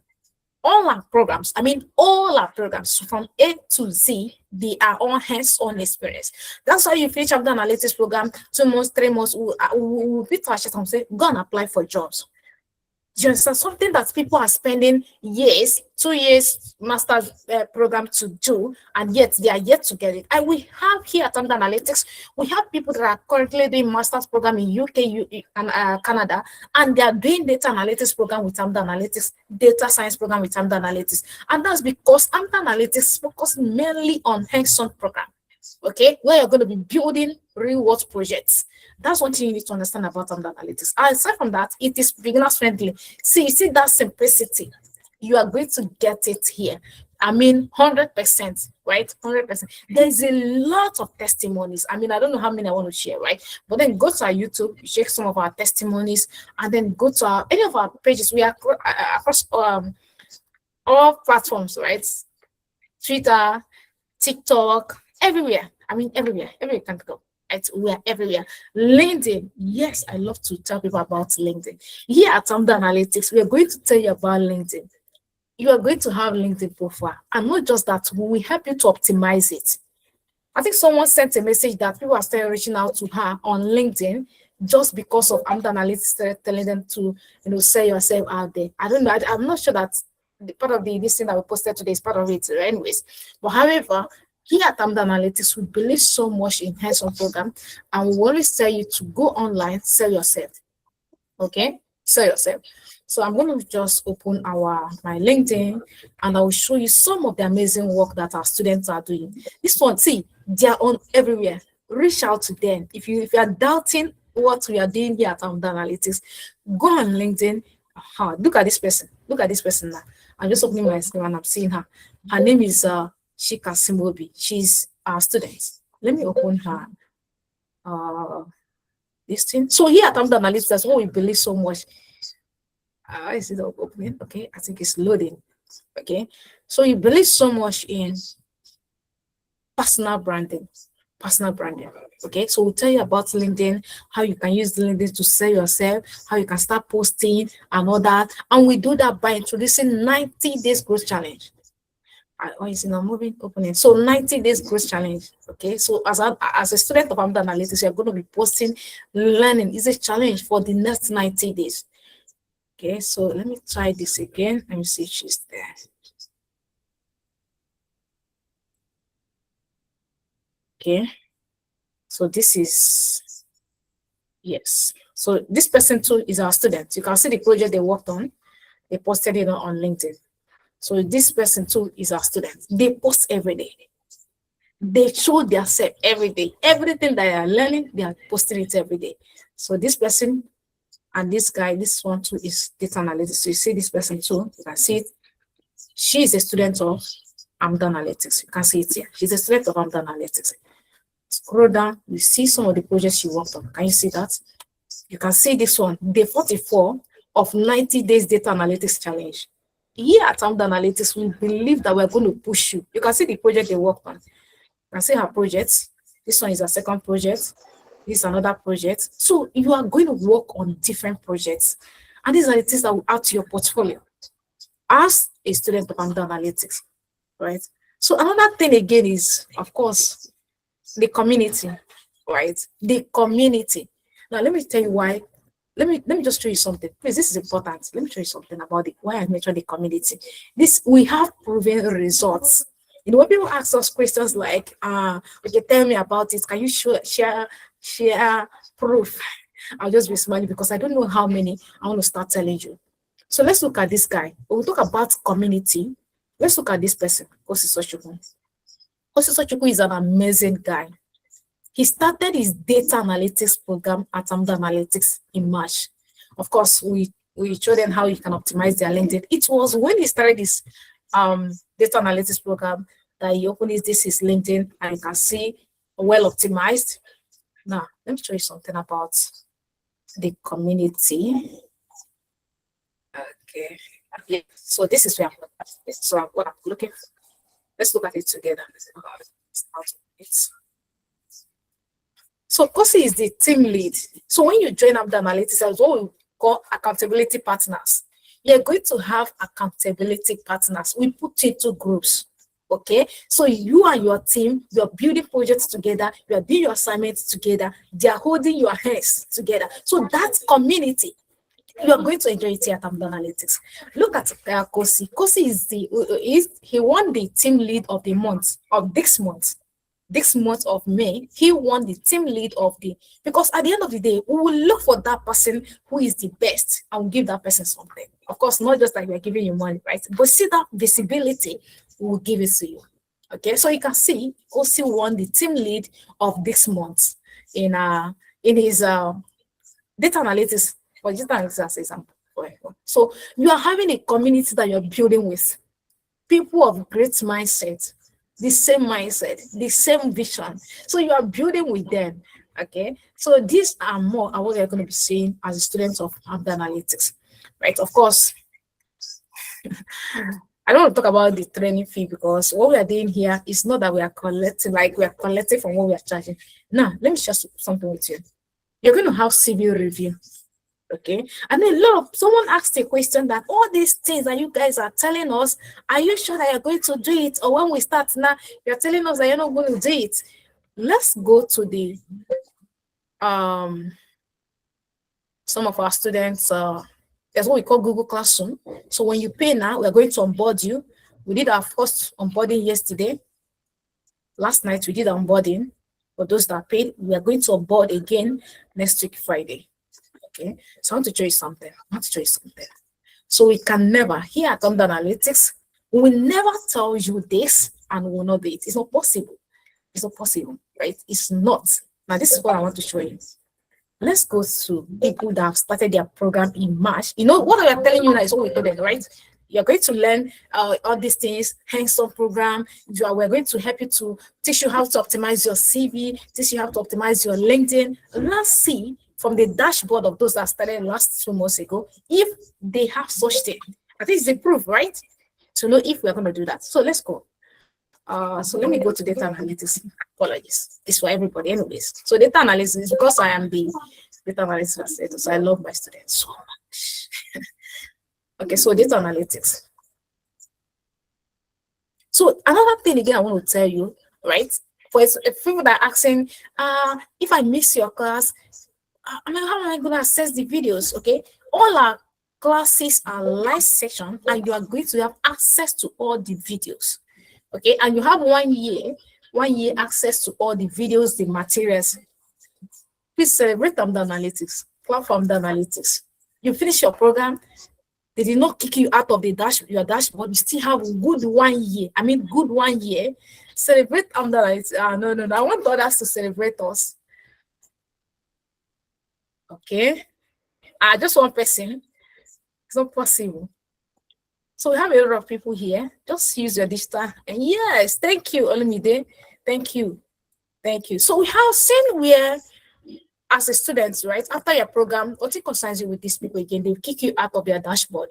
All our programs, all our programs from A to Z, they are all hands-on experience. That's why you finish up the analytics program, 2 months, 3 months, we'll beat our chest and say, go and apply for jobs. Just something that people are spending years, 2 years master's program to do, and yet they are yet to get it. And we have here at Amda Analytics, we have people that are currently doing master's program in UK and Canada, and they are doing data analytics program with Amda Analytics, data science program with Amda Analytics. And that's because Amda Analytics focus mainly on hands-on program. Okay, where you're going to be building real world projects. That's one thing you need to understand about Amda Analytics. And aside from that, it is beginner friendly. See that simplicity. You are going to get it here. 100%, right? 100%. There's a lot of testimonies. I don't know how many I want to share, right? But then go to our YouTube, check some of our testimonies, and then go to any of our pages. We are across all platforms, right? Twitter, TikTok, everywhere. Everywhere you can go. Right? We are everywhere. LinkedIn. Yes, I love to tell people about LinkedIn. Here at Amda Analytics, we are going to tell you about LinkedIn. You are going to have LinkedIn profile. And not just that, we will help you to optimize it. I think someone sent a message that people are still reaching out to her on LinkedIn just because of Amda Analytics telling them to, sell yourself out there. I don't know. I'm not sure that the part of this thing that we posted today is part of it anyways. But however, here at Amda Analytics, we believe so much in hands-on program, and we always tell you to go online, sell yourself. Okay, sell yourself. So I'm going to just open my LinkedIn, and I will show you some of the amazing work that our students are doing. This one, see, they are on everywhere. Reach out to them. If you are doubting what we are doing here at Amdor Analytics, go on LinkedIn. Look at this person. Look at this person now. I'm just opening my screen and I'm seeing her. Her name is Shika Simobi. She's a student. Let me open her this thing. So here at Amdor Analytics, that's what we believe so much. Is it opening? Okay, I think it's loading. Okay, so you believe so much in personal branding. Okay, so we'll tell you about LinkedIn, how you can use LinkedIn to sell yourself, how you can start posting and all that. And we do that by introducing 90 days growth challenge. Oh, is it not moving? Opening. So 90 days growth challenge. Okay, so as a student of Amdor Analytics, you're going to be posting learning is a challenge for the next 90 days. Okay, so let me try this again. Let me see if she's there. Okay, so this is, yes. So this person too is our student. You can see the project they worked on. They posted it on LinkedIn. So this person too is our student. They post every day. They show themselves every day. Everything that they are learning, they are posting it every day. So this person and this guy, this one too is data analytics. So you see this person too, you can see it. She is a student of Amdor Analytics. You can see it here. She's a student of Amdor Analytics. Scroll down, you see some of the projects she worked on. Can you see that? You can see this one, day 44 of 90 days data analytics challenge. Here at Amdor Analytics, we believe that we're going to push you. You can see the project they worked on. You can see her projects. This one is her second project. This is another project. So you are going to work on different projects. And these are the things that will add to your portfolio as a student of Amdor Analytics, right? So another thing again is, of course, the community, right? The community. Now, let me tell you why. Let me just show you something. Please, this is important. Let me show you something about why I mentioned the community. We have proven results. You know, when people ask us questions like, okay, tell me about it. Can you share proof? I'll just be smiling because I don't know how many I want to start telling you. So let's look at this guy. When we talk about community, let's look at this person, Osisochukwu. Osisochukwu is an amazing guy. He started his data analytics program at Amdor Analytics in March. Of course, we showed them how you can optimize their LinkedIn. It was when he started his data analytics program that he opened his LinkedIn, and you can see well optimized. Now, let me show you something about the community. Okay. Yeah. So this is where what I'm looking for. Let's look at it together. So Kosi is the team lead. So when you join Amdor Analytics, that's what we call accountability partners. You're going to have accountability partners. We put you into groups. Okay, so you and your team, you're building projects together, you're doing your assignments together, they're holding your hands together. So that community, you are going to enjoy it here at Amdor Analytics. Look at Kosi. Kosi he won the team lead of the month of this month. This month of May, he won the team lead because at the end of the day, we will look for that person who is the best and we'll give that person something. Of course, not just like we're giving you money, right? But see that visibility, we will give it to you. Okay, so you can see Kosi won the team lead of this month in his data analytics. For data analytics as example. So you are having a community that you're building with people of great mindset, the same mindset, the same vision. So you are building with them. Okay, so these are more what you're going to be seeing as a student of Amdor Analytics, right? Of course, I don't want to talk about the training fee because what we are doing here is not that we are collecting, like we are collecting from what we are charging. Now, let me share something with you. You're going to have CV review. Okay, and then someone asked a question that all these things that you guys are telling us, are you sure that you're going to do it? Or when we start now, you're telling us that you're not going to do it. Let's go to the some of our students, that's what we call Google Classroom. So when you pay now, we're going to onboard you. We did our first onboarding yesterday. Last night we did onboarding. For those that paid, we are going to onboard again next week, Friday. Okay, so I want to show you something. So we can never, here at Amdor Analytics, we will never tell you this and we will not do it. It's not possible. It's not possible, right? It's not. Now, this is what I want to show you. let's go to people that have started their program in March. You know, what we are telling you now is what we told them, right? You're going to learn all these things, hands-on program. We're going to help you to teach you how to optimize your CV, teach you how to optimize your LinkedIn. Let's see from the dashboard of those that started last 2 months ago, if they have such thing. I think it's a proof, right? To know if we're going to do that. So let's go. So let me go to data analytics. Apologies. It's for everybody anyways. So data analysis, because I am the data analyst facilitator, so I love my students so much. Okay, so data analytics. So another thing again I want to tell you, right? For people that are asking, if I miss your class, how am I going to access the videos? Okay, all our classes are live section, and you are going to have access to all the videos. Okay, and you have 1 year access to all the videos, the materials. Please celebrate the analytics, platform the analytics. You finish your program, they did not kick you out of the your dashboard. You still have a good 1 year. I mean, good 1 year. Celebrate the analytics. No. I want others to celebrate us. Okay, just one person. It's not possible. So we have a lot of people here. Just use your digital. And yes, thank you, Olumide. Thank you. So we have seen where, as a student, right, after your program, what it concerns you with these people again, they'll kick you out of their dashboard.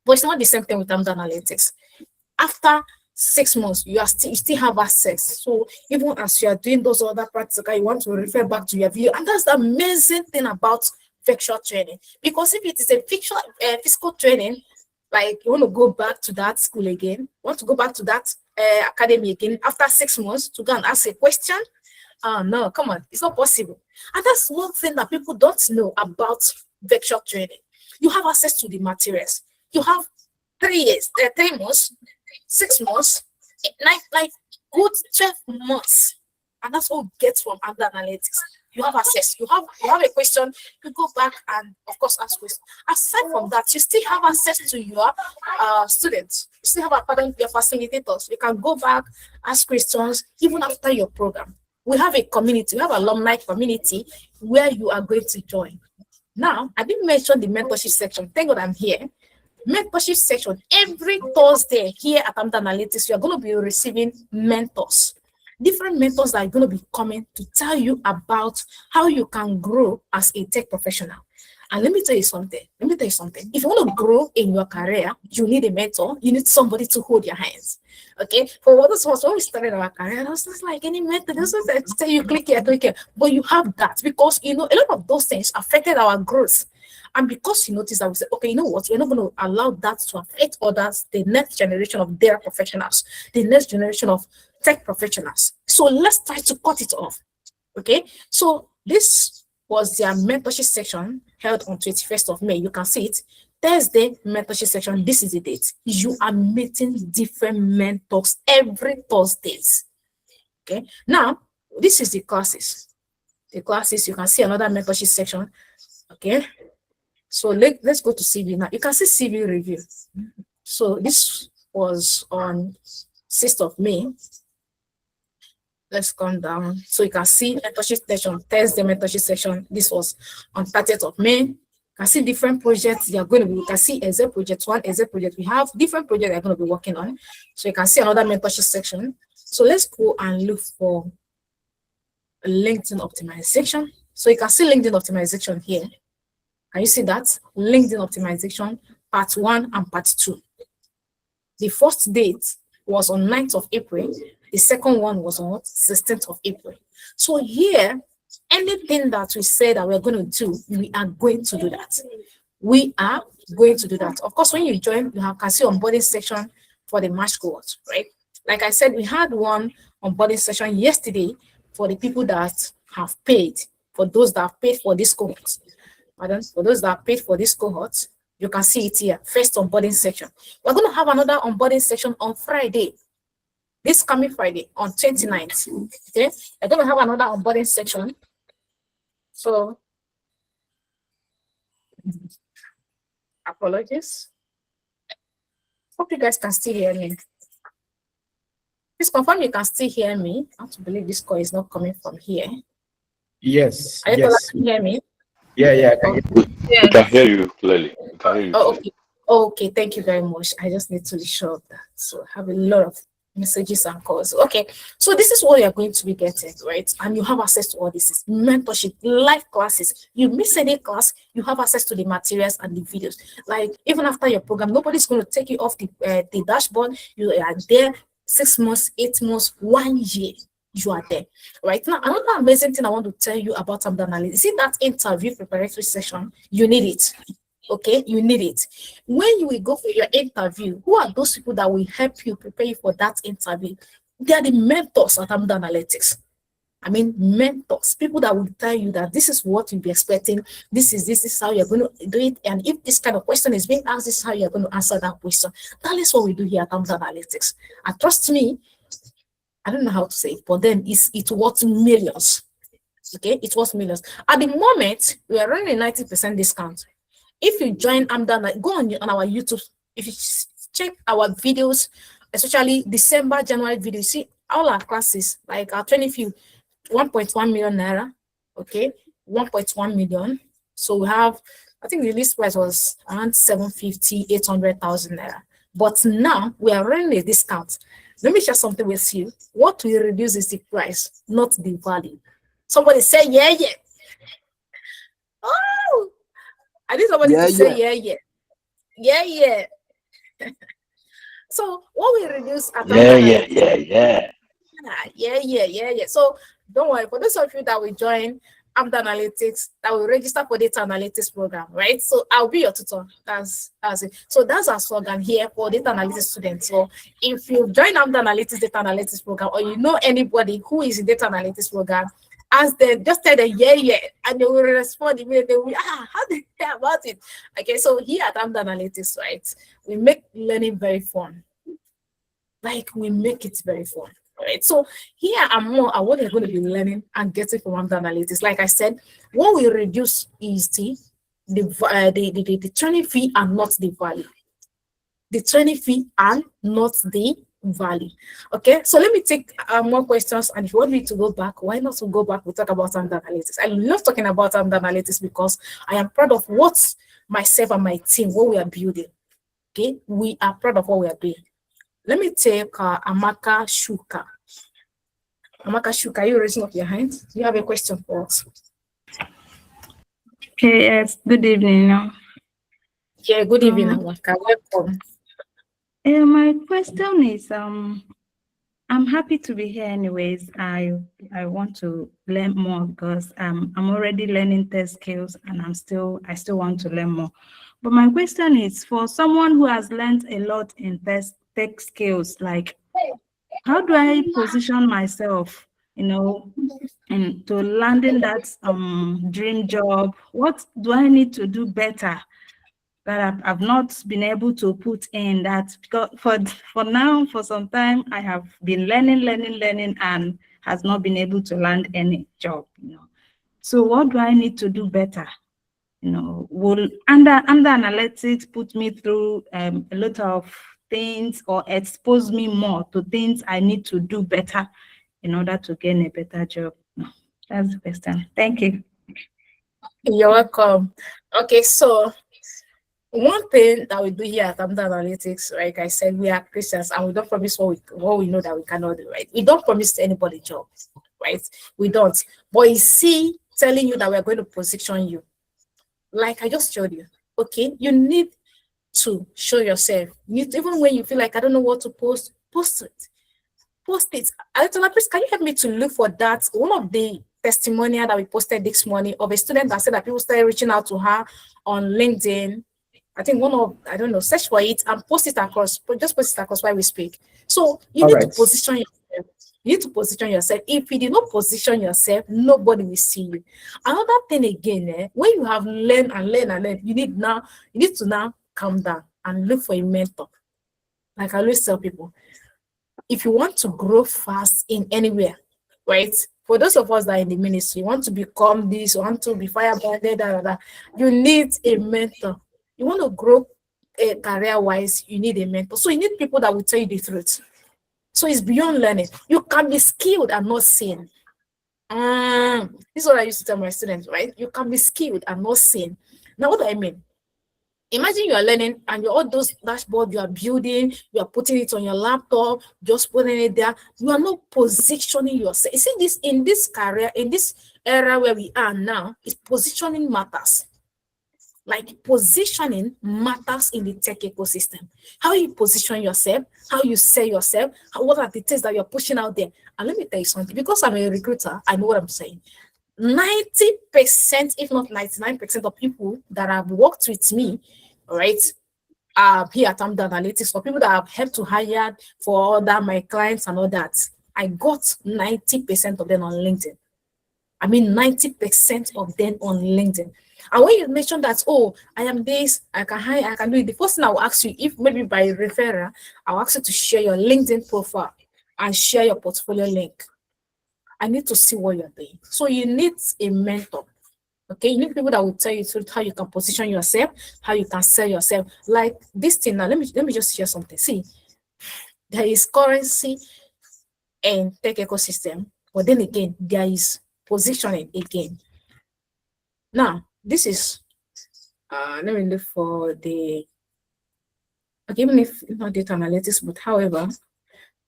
But it's not the same thing with Amdor Analytics. After 6 months, you still have access. So even as you are doing those other practical, you want to refer back to your video. And that's the amazing thing about virtual training. Because if it is a physical training, like you want to go back to that school again, want to go back to that academy again after 6 months to go and ask a question, no, come on, it's not possible. And that's one thing that people don't know about virtual training. You have access to the materials. You have 3 months, 6 months, like good 12 months, and that's all you get from Amdor Analytics. You have access. You have a question, you go back and of course ask questions. Aside from that, you still have access to your students. You still have your facilitators. You can go back, ask questions even after your program. We have a community, we have an alumni community where you are going to join. Now, I didn't mention the mentorship section. Thank God I'm here. Mentorship section, every Thursday here at Amdor Analytics, you are going to be receiving mentors. Different mentors that are going to be coming to tell you about how you can grow as a tech professional. And let me tell you something. If you want to grow in your career, you need a mentor. You need somebody to hold your hands. Okay. For what us when we started our career, I was just like any mentor. This was say you click here. But you have that because a lot of those things affected our growth. And because you notice that we said, okay, you know what, we're not going to allow that to affect others, the next generation of data professionals, the next generation of tech professionals. So let's try to cut it off. Okay. So this was their mentorship section held on 21st of May. You can see it. Thursday mentorship section. This is the date. You are meeting different mentors every Thursdays. Okay. Now, this is the classes. The classes, you can see another mentorship section. Okay. So let's go to CV now. You can see CV review. So this was on 6th of May. Let's come down. So you can see mentorship section, Thursday mentorship section. This was on 30th of May. You can see different projects you are going to be. You can see exec project 1, exec project. We have different projects you're going to be working on. So you can see another mentorship section. So let's go and look for a LinkedIn optimization. So you can see LinkedIn optimization here. Can you see that? LinkedIn optimization, part 1 and part 2. The first date was on 9th of April. The second one was on 16th of April. So here, anything that we say that we're going to do, we are going to do that. We are going to do that. Of course, when you join, you can see onboarding section for the March cohort, right? Like I said, we had one onboarding session yesterday for the people that have paid, for those that have paid for this cohort. For those that have paid for this cohort, you can see it here, first onboarding section. We're going to have another onboarding section on Friday, this coming Friday on 29th. Okay, we're going to have another onboarding section. So, apologies. Hope you guys can still hear me. Please confirm you can still hear me. I have to believe this call is not coming from here. Yes, Are you able yes. to hear me? Yeah, I can hear. Okay. We can hear you clearly. We can hear you Oh, clearly. okay. Okay, thank you very much. I just need to be sure of that. So I have a lot of messages and calls. Okay, so this is what you're going to be getting, right? And you have access to all this is mentorship, live classes. You miss any class, you have access to the materials and the videos. Like even after your program, nobody's going to take you off the dashboard. You are there 6 months, 8 months, 1 year. You are there. Right now, another amazing thing I want to tell you about Amdan Ali, see that interview preparatory session, you need it. Okay, you need it. When you will go for your interview, who are those people that will help you prepare you for that interview? They are the mentors at Amda Analytics. I mean, mentors, people that will tell you that this is what you'll be expecting, this is how you're going to do it. And if this kind of question is being asked, this is how you're going to answer that question. That is what we do here at Amda Analytics. And trust me, I don't know how to say it, but then it's worth millions. Okay, it was millions. At the moment, we are running a 90% discount. If you join Amdan, go on our YouTube. If you check our videos, especially December, January videos, see all our classes, like our training fee, 1.1 million naira. Okay, 1.1 million. So we have, I think the list price was around 750, 800,000 naira. But now we are running a discount. Let me share something with you. What we reduce is the price, not the value. Somebody say, yeah, yeah. Oh, I need somebody Yeah, to say, yeah. yeah, yeah. Yeah, yeah. So what we reduce at Yeah, Amdan yeah, Analytics, yeah, yeah. yeah. So don't worry, for those of you that will join Amdan Analytics, that will register for data analytics program, right? So I'll be your tutor. That's it. So that's our slogan here for data analytics students. So if you join Amdan Analytics data analytics program, or you know anybody who is in data analytics program, ask them, just tell them, yeah, and they will respond immediately. They will, how did they hear about it? Okay, so here at Amdan Analytics, right, we make learning very fun. Like we make it very fun. Right. So here and more are what you're going to be learning and getting from Amda Analytics. Like I said, what we reduce is the training fee and not the value. The training fee and not the value. Okay, so let me take more questions. And if you want me to go back, why not to go back? We talk about Amda Analytics. I love talking about Amda Analytics because I am proud of what myself and my team, what we are building. Okay, we are proud of what we are doing. Let me take Amaka Shuka. Amaka Shuka, you raising up your hand? Do you have a question for us? Okay, yes, good evening. Yeah, good evening, Amaka. Welcome. My question is, I'm happy to be here anyways. I want to learn more because I'm already learning test skills and I still want to learn more. But my question is for someone who has learned a lot in tech skills, like how do I position myself, to landing that dream job? What do I need to do better that I've not been able to put in that? Because for now, for some time, I have been learning, and has not been able to land any job. So what do I need to do better? Will under analytics put me through a lot of things or expose me more to things I need to do better in order to gain a better job? No, that's the question. Thank you. You're welcome. Okay, so one thing that we do here at Amda Analytics, like I said, we are Christians and we don't promise what we know that we cannot do, right? We don't promise to anybody jobs, right? We don't. But you see, telling you that we're going to position you, like I just showed you, okay? You need to show yourself. Even when you feel like I don't know what to post, post it. Post it. Alexander, please, can you help me to look for that? One of the testimonial that we posted this morning of a student that said that people started reaching out to her on LinkedIn. I think I don't know, search for it and post it across, just post it across while we speak. So you All need to right. position yourself. You need to position yourself. If you did not position yourself, nobody will see you. Another thing again, when you have learned and learned, you need to now calm down and look for a mentor. Like I always tell people, if you want to grow fast in anywhere, right? For those of us that are in the ministry, want to become this, want to be firebranded, you need a mentor. You want to grow career-wise, you need a mentor. So you need people that will tell you the truth. So it's beyond learning. You can be skilled and not seen. This is what I used to tell my students, right? You can be skilled and not seen. Now, what do I mean? Imagine you are learning and all those dashboard you are building, you are putting it on your laptop, just putting it there. You are not positioning yourself. You see, this in this career, in this era where we are now, is positioning matters. Like positioning matters in the tech ecosystem. How you position yourself, how you sell yourself, what are the things that you're pushing out there. And let me tell you something, because I'm a recruiter, I know what I'm saying. 90%, if not 99% of people that have worked with me, right, here at Amdor Analytics, for people that I've helped to hire for other my clients and all that, I got 90% of them on LinkedIn. I mean, 90% of them on LinkedIn. And when you mention that, oh, I am this, I can hire, I can do it, the first thing I will ask you, if maybe by referral, I'll ask you to share your LinkedIn profile and share your portfolio link. I need to see what you're doing. So you need a mentor. Okay, you need people that will tell you how you can position yourself, how you can sell yourself. Like this thing now, let me just share something. See, there is currency and tech ecosystem, but then again, there is positioning again. Now, this is let me look for the even if not data analytics, but however,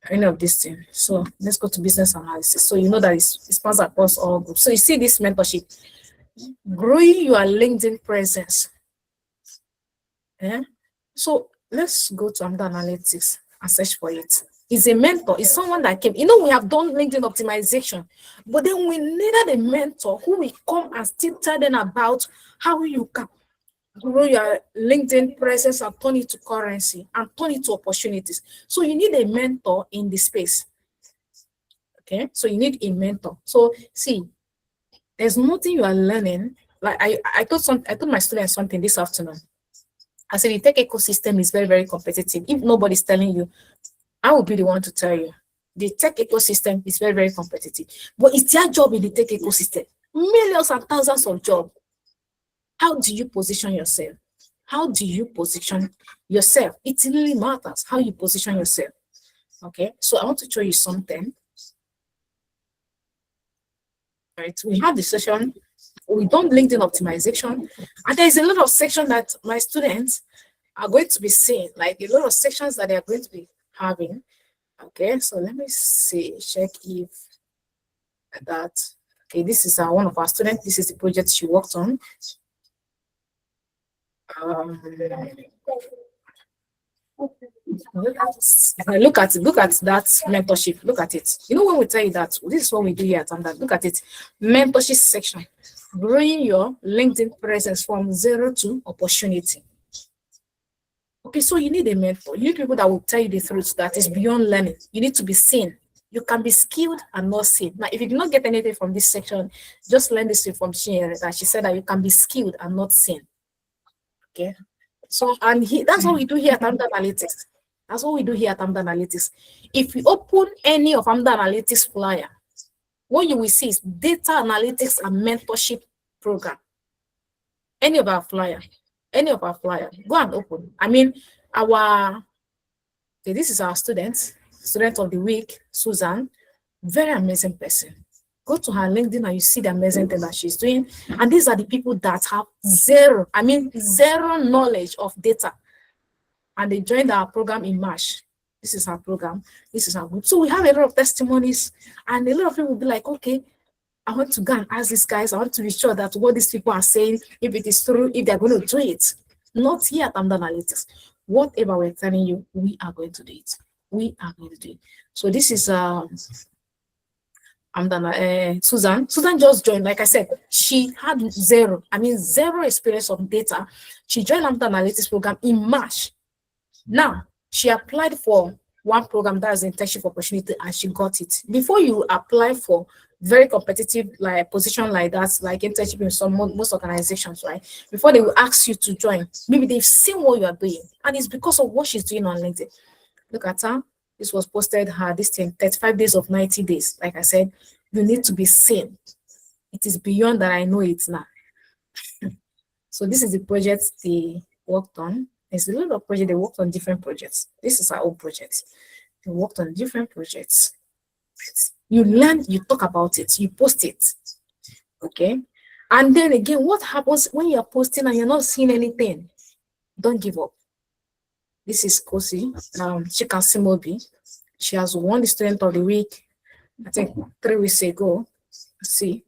any of this thing. So let's go to business analysis. So you know that it spans across all groups. So you see this mentorship, growing your LinkedIn presence. Yeah. So let's go to Amdor Analytics and search for it. It's a mentor. It's someone that came. You know, we have done LinkedIn optimization, but then we needed a mentor who will come and still tell them about how you can grow your LinkedIn presence and turn it to currency and turn it to opportunities. So you need a mentor in the space. Okay, so you need a mentor. So see, there's nothing you are learning. Like I told my students something this afternoon. I said the tech ecosystem is very, very competitive. If nobody's telling you, I will be the one to tell you. The tech ecosystem is very, very competitive. But it's their job in the tech ecosystem. Millions and thousands of jobs. How do you position yourself? How do you position yourself? It really matters how you position yourself. Okay, so I want to show you something. Right, we have the session, we don't LinkedIn optimization, and there's a lot of sections that my students are going to be seeing, like a lot of sections that they are going to be having. Okay, so let me see, check if that, okay, this is one of our students, this is the project she worked on. Look at that mentorship. Look at it. You know, when we tell you that this is what we do here at Amdor, look at it. Mentorship section, growing your LinkedIn presence from zero to opportunity. Okay, so you need a mentor. You need people that will tell you the truth that is beyond learning. You need to be seen. You can be skilled and not seen. Now, if you do not get anything from this section, just learn this information here that she said that you can be skilled and not seen. Okay. So, and that's what we do here at Amdor Analytics. That's what we do here at Amdor Analytics. If you open any of Amdor Analytics flyer, what you will see is data analytics and mentorship program. Any of our flyer, go and open. I mean, okay, this is our student of the week, Susan, very amazing person. Go to her LinkedIn and you see the amazing thing that she's doing. And these are the people that have zero knowledge of data. And they joined our program in March. This is our program. This is our group. So we have a lot of testimonies, and a lot of people will be like, okay, I want to go and ask these guys. I want to be sure that what these people are saying, if it is true, if they're going to do it. Not here at Amdor Analytics. Whatever we're telling you, we are going to do it. We are going to do it. So this is Susan. Susan just joined. Like I said, she had zero experience of data. She joined Amdor Analytics program in March. Now she applied for one program that is internship opportunity, and she got it. Before you apply for very competitive like position like that, like internship in most organizations, right? Before they will ask you to join, maybe they've seen what you are doing, and it's because of what she's doing on LinkedIn. Look at her. This was posted this thing, 35 days of 90 days. Like I said, you need to be seen. It is beyond that. I know it now. So this is the project they worked on. There's a lot of projects. They worked on different projects. This is our own project. They worked on different projects. You learn, you talk about it, you post it. Okay. And then again, what happens when you're posting and you're not seeing anything? Don't give up. This is Kosi, Chika Simobi. She has won the student of the week, I think 3 weeks ago. See,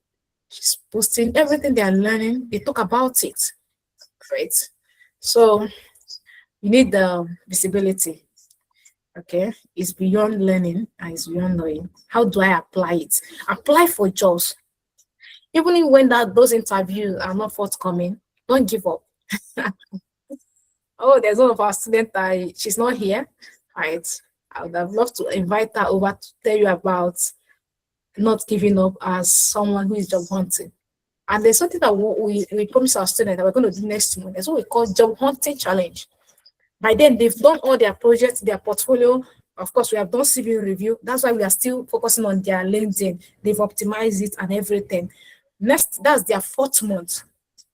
she's posting everything they are learning. They talk about it, right? So you need the visibility. Okay, it's beyond learning and it's beyond knowing. How do I apply it? Apply for jobs. Even when those interviews are not forthcoming, don't give up. Oh, there's one of our students. She's not here, right? I would have loved to invite her over to tell you about not giving up as someone who is job hunting. And there's something that we promise our students that we're going to do next month. That's what we call job hunting challenge. By then, they've done all their projects, their portfolio. Of course, we have done CV review. That's why we are still focusing on their LinkedIn. They've optimized it and everything. Next, that's their 4th month.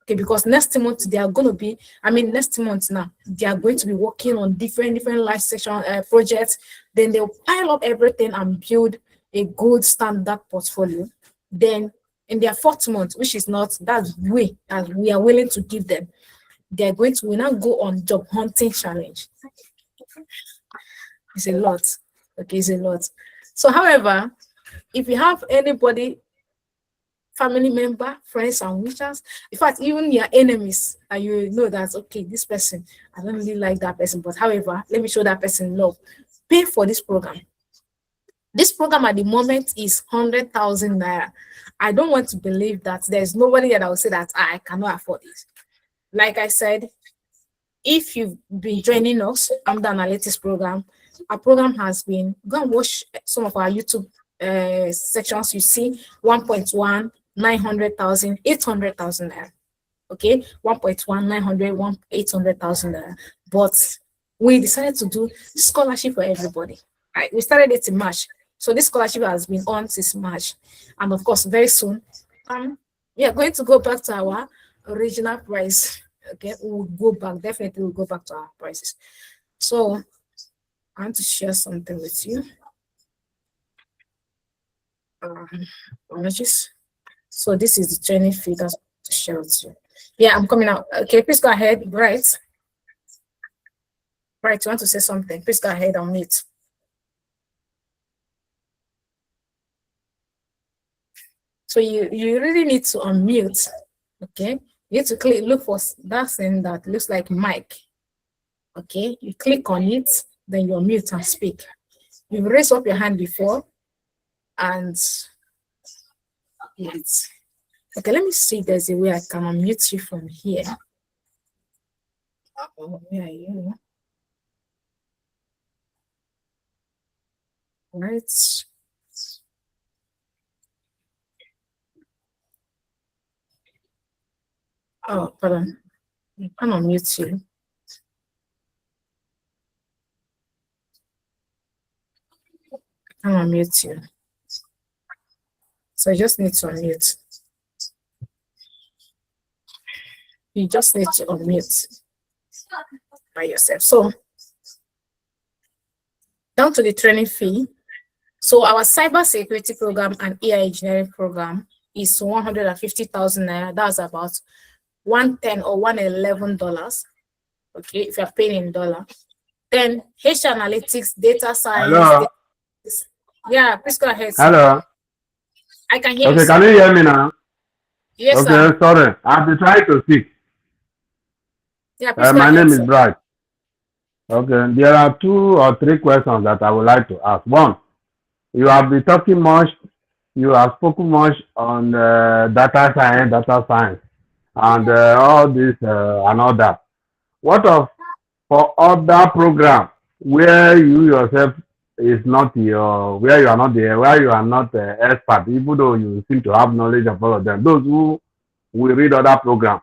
Okay, because next month they are going to be, next month now, they are going to be working on different life section projects. Then they'll pile up everything and build a good standard portfolio. Then in their 4th month, which is not that way as we are willing to give them, they're going to now go on job hunting challenge. It's a lot. Okay, it's a lot. So, however, if you have anybody, family member, friends, and wishers, in fact, even your enemies, and you know that, okay, this person, I don't really like that person, but however, let me show that person love. Pay for this program. This program at the moment is 100,000 naira. I don't want to believe that there's nobody that will say that I cannot afford it. Like I said, if you've been joining us on the analytics program, our program has been, go and watch some of our YouTube sections. You see 1.1, 900,000, 800,000 naira. Okay, 1.1, 900, 800,000 naira. But we decided to do scholarship for everybody. Right? We started it in March. So this scholarship has been on since March. And of course, very soon, we are going to go back to our original price. Okay, we'll go back, definitely we'll go back to our prices. So I want to share something with you. Apologies. So this is the training fee that's to share with you. Yeah, I'm coming out. Okay, please go ahead. Bright, you want to say something? Please go ahead on mute. So you really need to unmute. Okay, you need to look for that thing that looks like mic. Okay, you click on it, then you unmute and speak. You've raised up your hand before, and yes. Okay, let me see if there's a way I can unmute you from here. Oh, where are you? Right. Oh, pardon. I can unmute you. I can unmute you. So you just need to unmute. You just need to unmute by yourself. So down to the training fee. So our cyber security program and AI engineering program is 150,000 naira. That's about $110 or $111. Okay, if you're paying in dollar. Then H analytics, data science. Hello. Yeah, please go ahead. Hello. I can hear you. Okay, can you hear me now? Yes, okay, sir. Sorry. I've been trying to speak. Yeah, please go my ahead, name sir. is Bright. Okay, there are 2 or 3 questions that I would like to ask. One, you have been talking much, you have spoken much on data science, and all this and all that. What of for other program where you yourself is not where you are not the expert, even though you seem to have knowledge of all of them? Those who will read other programs,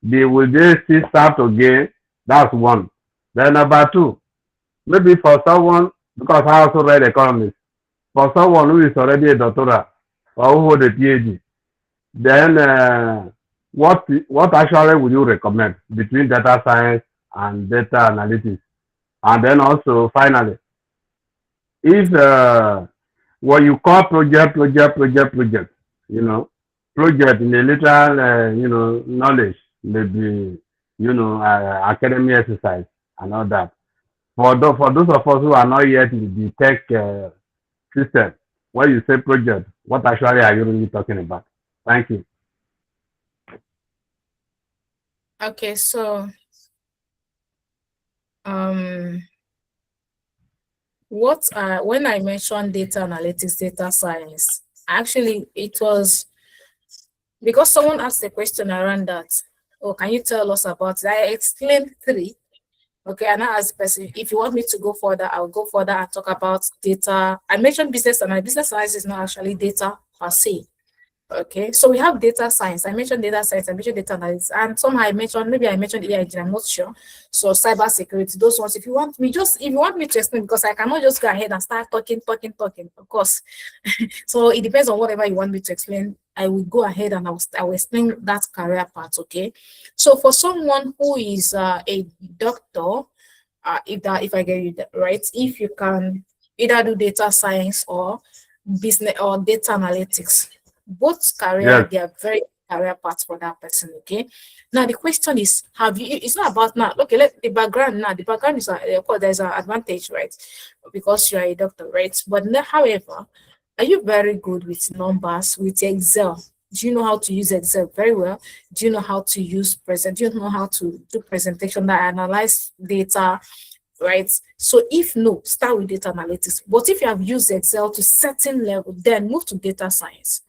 they will just still start again. That's one. Then number 2, maybe for someone, because I also read economics, for someone who is already a doctoral or who hold a PhD, then what actually would you recommend between data science and data analytics? And then also finally, if what you call project. You know, project in the literal, knowledge, maybe, academy exercise and all that. For those of us who are not yet in the tech system, when you say project, what actually are you really talking about? Thank you. Okay, so um when I mentioned data analytics, data science, actually it was because someone asked a question around that. Oh, can you tell us about it? I explained three. Okay, and I asked the person, if you want me to go further, I'll go further and talk about data. I mentioned business analysis. Business analysis is not actually data per se. Okay, so we have data science. I mentioned data science, I mentioned data analysis, and somehow maybe I mentioned AI engineering, I'm not sure. So cyber security, those ones, if you want me to explain, because I cannot just go ahead and start talking, of course. So it depends on whatever you want me to explain. I will go ahead and I will explain that career part, okay? So for someone who is a doctor, if I get you that right, if you can either do data science or business or data analytics, both career, Yes, they are very career paths for that person. Okay, now the question is, have you, it's not about now, okay, let the background, now the background is of course there's an advantage, right, because you are a doctor, right? But now, however, are you very good with numbers, with Excel? Do you know how to use Excel very well? Do you know how to use present? Do you know how to do presentation that analyze data, right? So if no, start with data analytics. But if you have used Excel to certain level, then move to data science.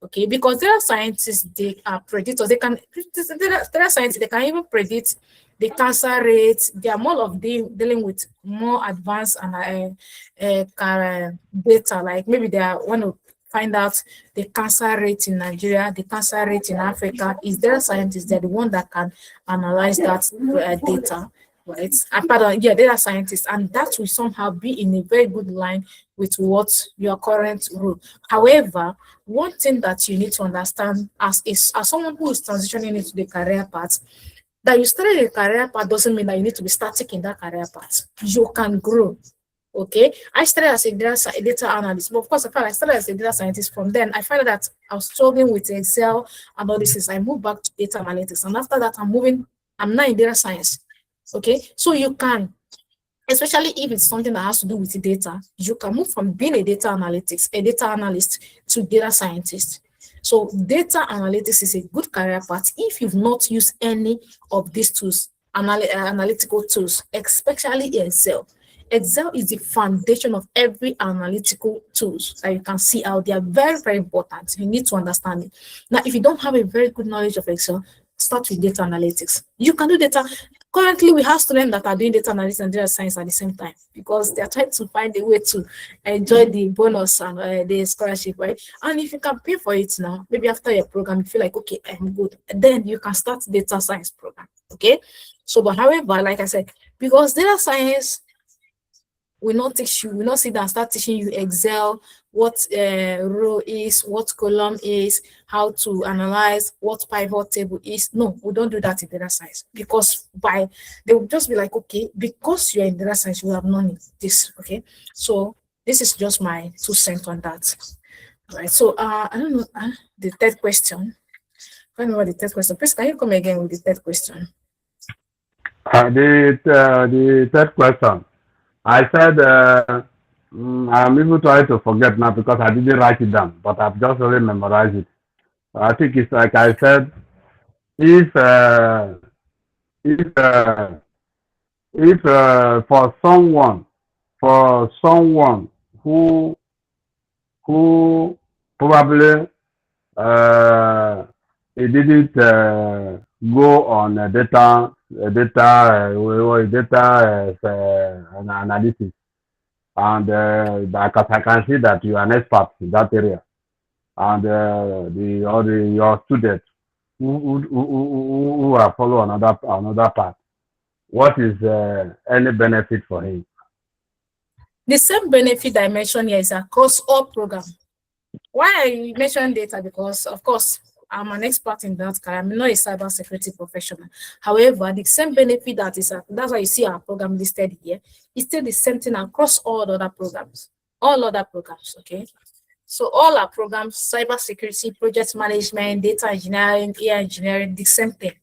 Okay, because data scientists, they are predictors. They can data scientists, they can even predict the cancer rate. They are more of dealing with more advanced and data. Like maybe they are want to find out the cancer rate in Nigeria, the cancer rate in Africa. Is data scientists, they're the one that can analyze that data, right? And pardon, yeah, data scientists, and that will somehow be in a very good line with what your current role. However, one thing that you need to understand as someone who is transitioning into the career path, that you started a career path doesn't mean that you need to be static in that career path. You can grow. Okay, I started as a data analyst, but of course, I started as a data scientist. From then, I found that I was struggling with Excel and all this. I moved back to data analytics, and after that, I'm now in data science. Okay, so you can, especially if it's something that has to do with the data, you can move from being a data analyst to data scientist. So data analytics is a good career path if you've not used any of these tools, analytical tools, especially Excel. Excel is the foundation of every analytical tools that you can see out there. Very, very important. You need to understand it. Now, if you don't have a very good knowledge of Excel, start with data analytics. You can do data. Currently, we have students that are doing data analytics and data science at the same time because they are trying to find a way to enjoy the bonus and the scholarship, right? And if you can pay for it now, maybe after your program, you feel like, okay, I'm good. Then you can start data science program, okay? So, but however, like I said, because data science will not teach you, will not sit down and start teaching you Excel, what row is, what column is, how to analyze, what pivot table is. No, we don't do that in data science because they will just be like, okay, because you're in data science, you have known this. Okay, so this is just my 2 cents on that. All right. So I don't know the third question. I don't know what the third question. Please, can you come again with the third question? the third question. I said, I'm even trying to forget now because I didn't write it down, but I've just really memorized it. I think it's like I said, if uh, if uh, if for someone who probably uh, he didn't go on analysis, and because I can see that you are an expert in that area, and your students who are follow another path, what is any benefit for him? The same benefit I mentioned here is across all programs. Why I mentioned data? Because of course I'm an expert in that kind. I'm not a cybersecurity professional. However, the same benefit that's why you see our program listed here. It's still the same thing across all other programs. All other programs, okay? So all our programs, cybersecurity, project management, data engineering, AI engineering, the same thing.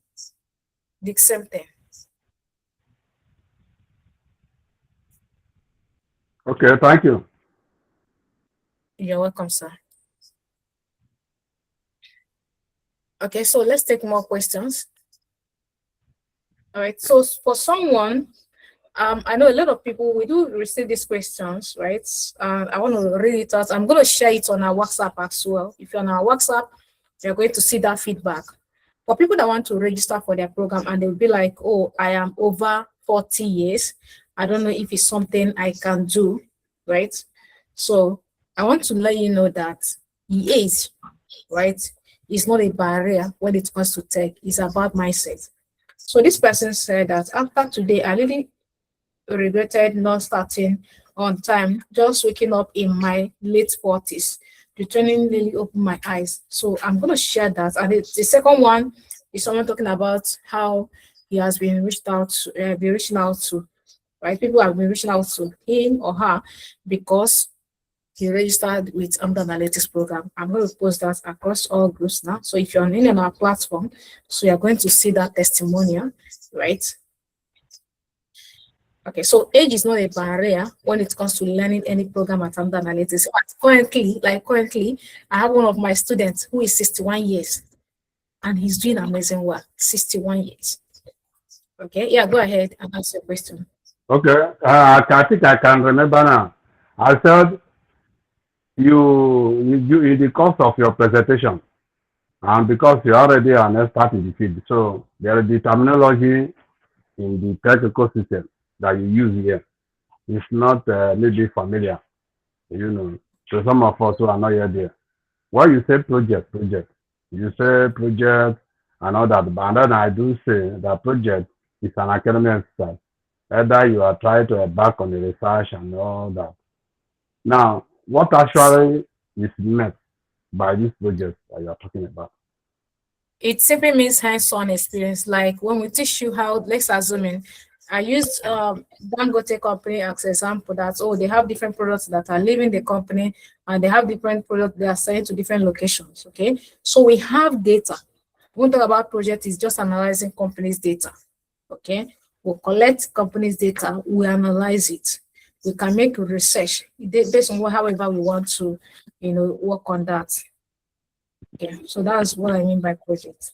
The same thing. Okay, thank you. You're welcome, sir. Okay, so let's take more questions. All right, so for someone, I know a lot of people, we do receive these questions, right? I want to read it out. I'm going to share it on our WhatsApp as well. If you're on our WhatsApp, you're going to see that feedback. For people that want to register for their program and they'll be like, oh, I am over 40 years. I don't know if it's something I can do, right? So I want to let you know that age, right, is not a barrier when it comes to tech. It's about mindset. So this person said that after today, I really regretted not starting on time, just waking up in my late 40s. The training really opened my eyes. So I'm going to share that. And the second one is someone talking about how he has been reaching out to, right? People have been reaching out to him or her because he registered with Amdor Analytics program. I'm going to post that across all groups now. So if you're on our platform, so you're going to see that testimonial, right? Okay, so age is not a barrier when it comes to learning any program at Amdor Analytics. Currently, I have one of my students who is 61 years and he's doing amazing work. 61 years. Okay, yeah, go ahead and ask your question. Okay, I think I can remember now. I said you in the course of your presentation, and because you're already an expert in the field, so there is the terminology in the tech ecosystem that you use here. It's not maybe familiar, you know. So some of us who are not yet there. When you say project, you say project and all that, but then I do say that project is an academic exercise. Either you are trying to embark on the research and all that. Now, what actually is meant by this project that you are talking about? It simply means hands-on experience. Like when we teach you how, let's assume I used Dangote company as example that, oh, they have different products that are leaving the company and they have different products they are selling to different locations, okay? So we have data. When we talk about project, is just analyzing companies' data, okay? We'll collect companies' data, we analyze it. We can make research based on however we want to, work on that. Yeah, so that's what I mean by project.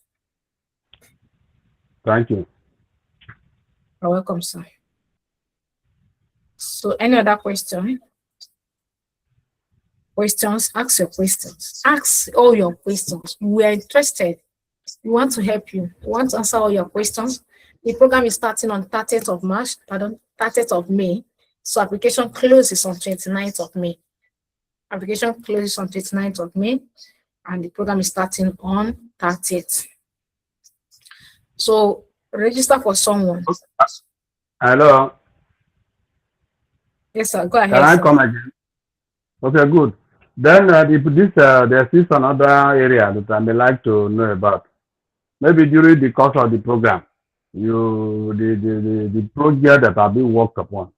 Thank you. You're welcome, sir. So any other question? Questions, ask your questions. Ask all your questions. We are interested. We want to help you. We want to answer all your questions. The program is starting on 30th of May. So application closes on 29th of May. Application closes on 29th of May. And the program is starting on 30th. So register for someone. Hello. Yes, sir. Go ahead. Can I sir. come again? Okay, good. Then there's this another area that I may like to know about. Maybe during the course of the program, the project that are being worked upon,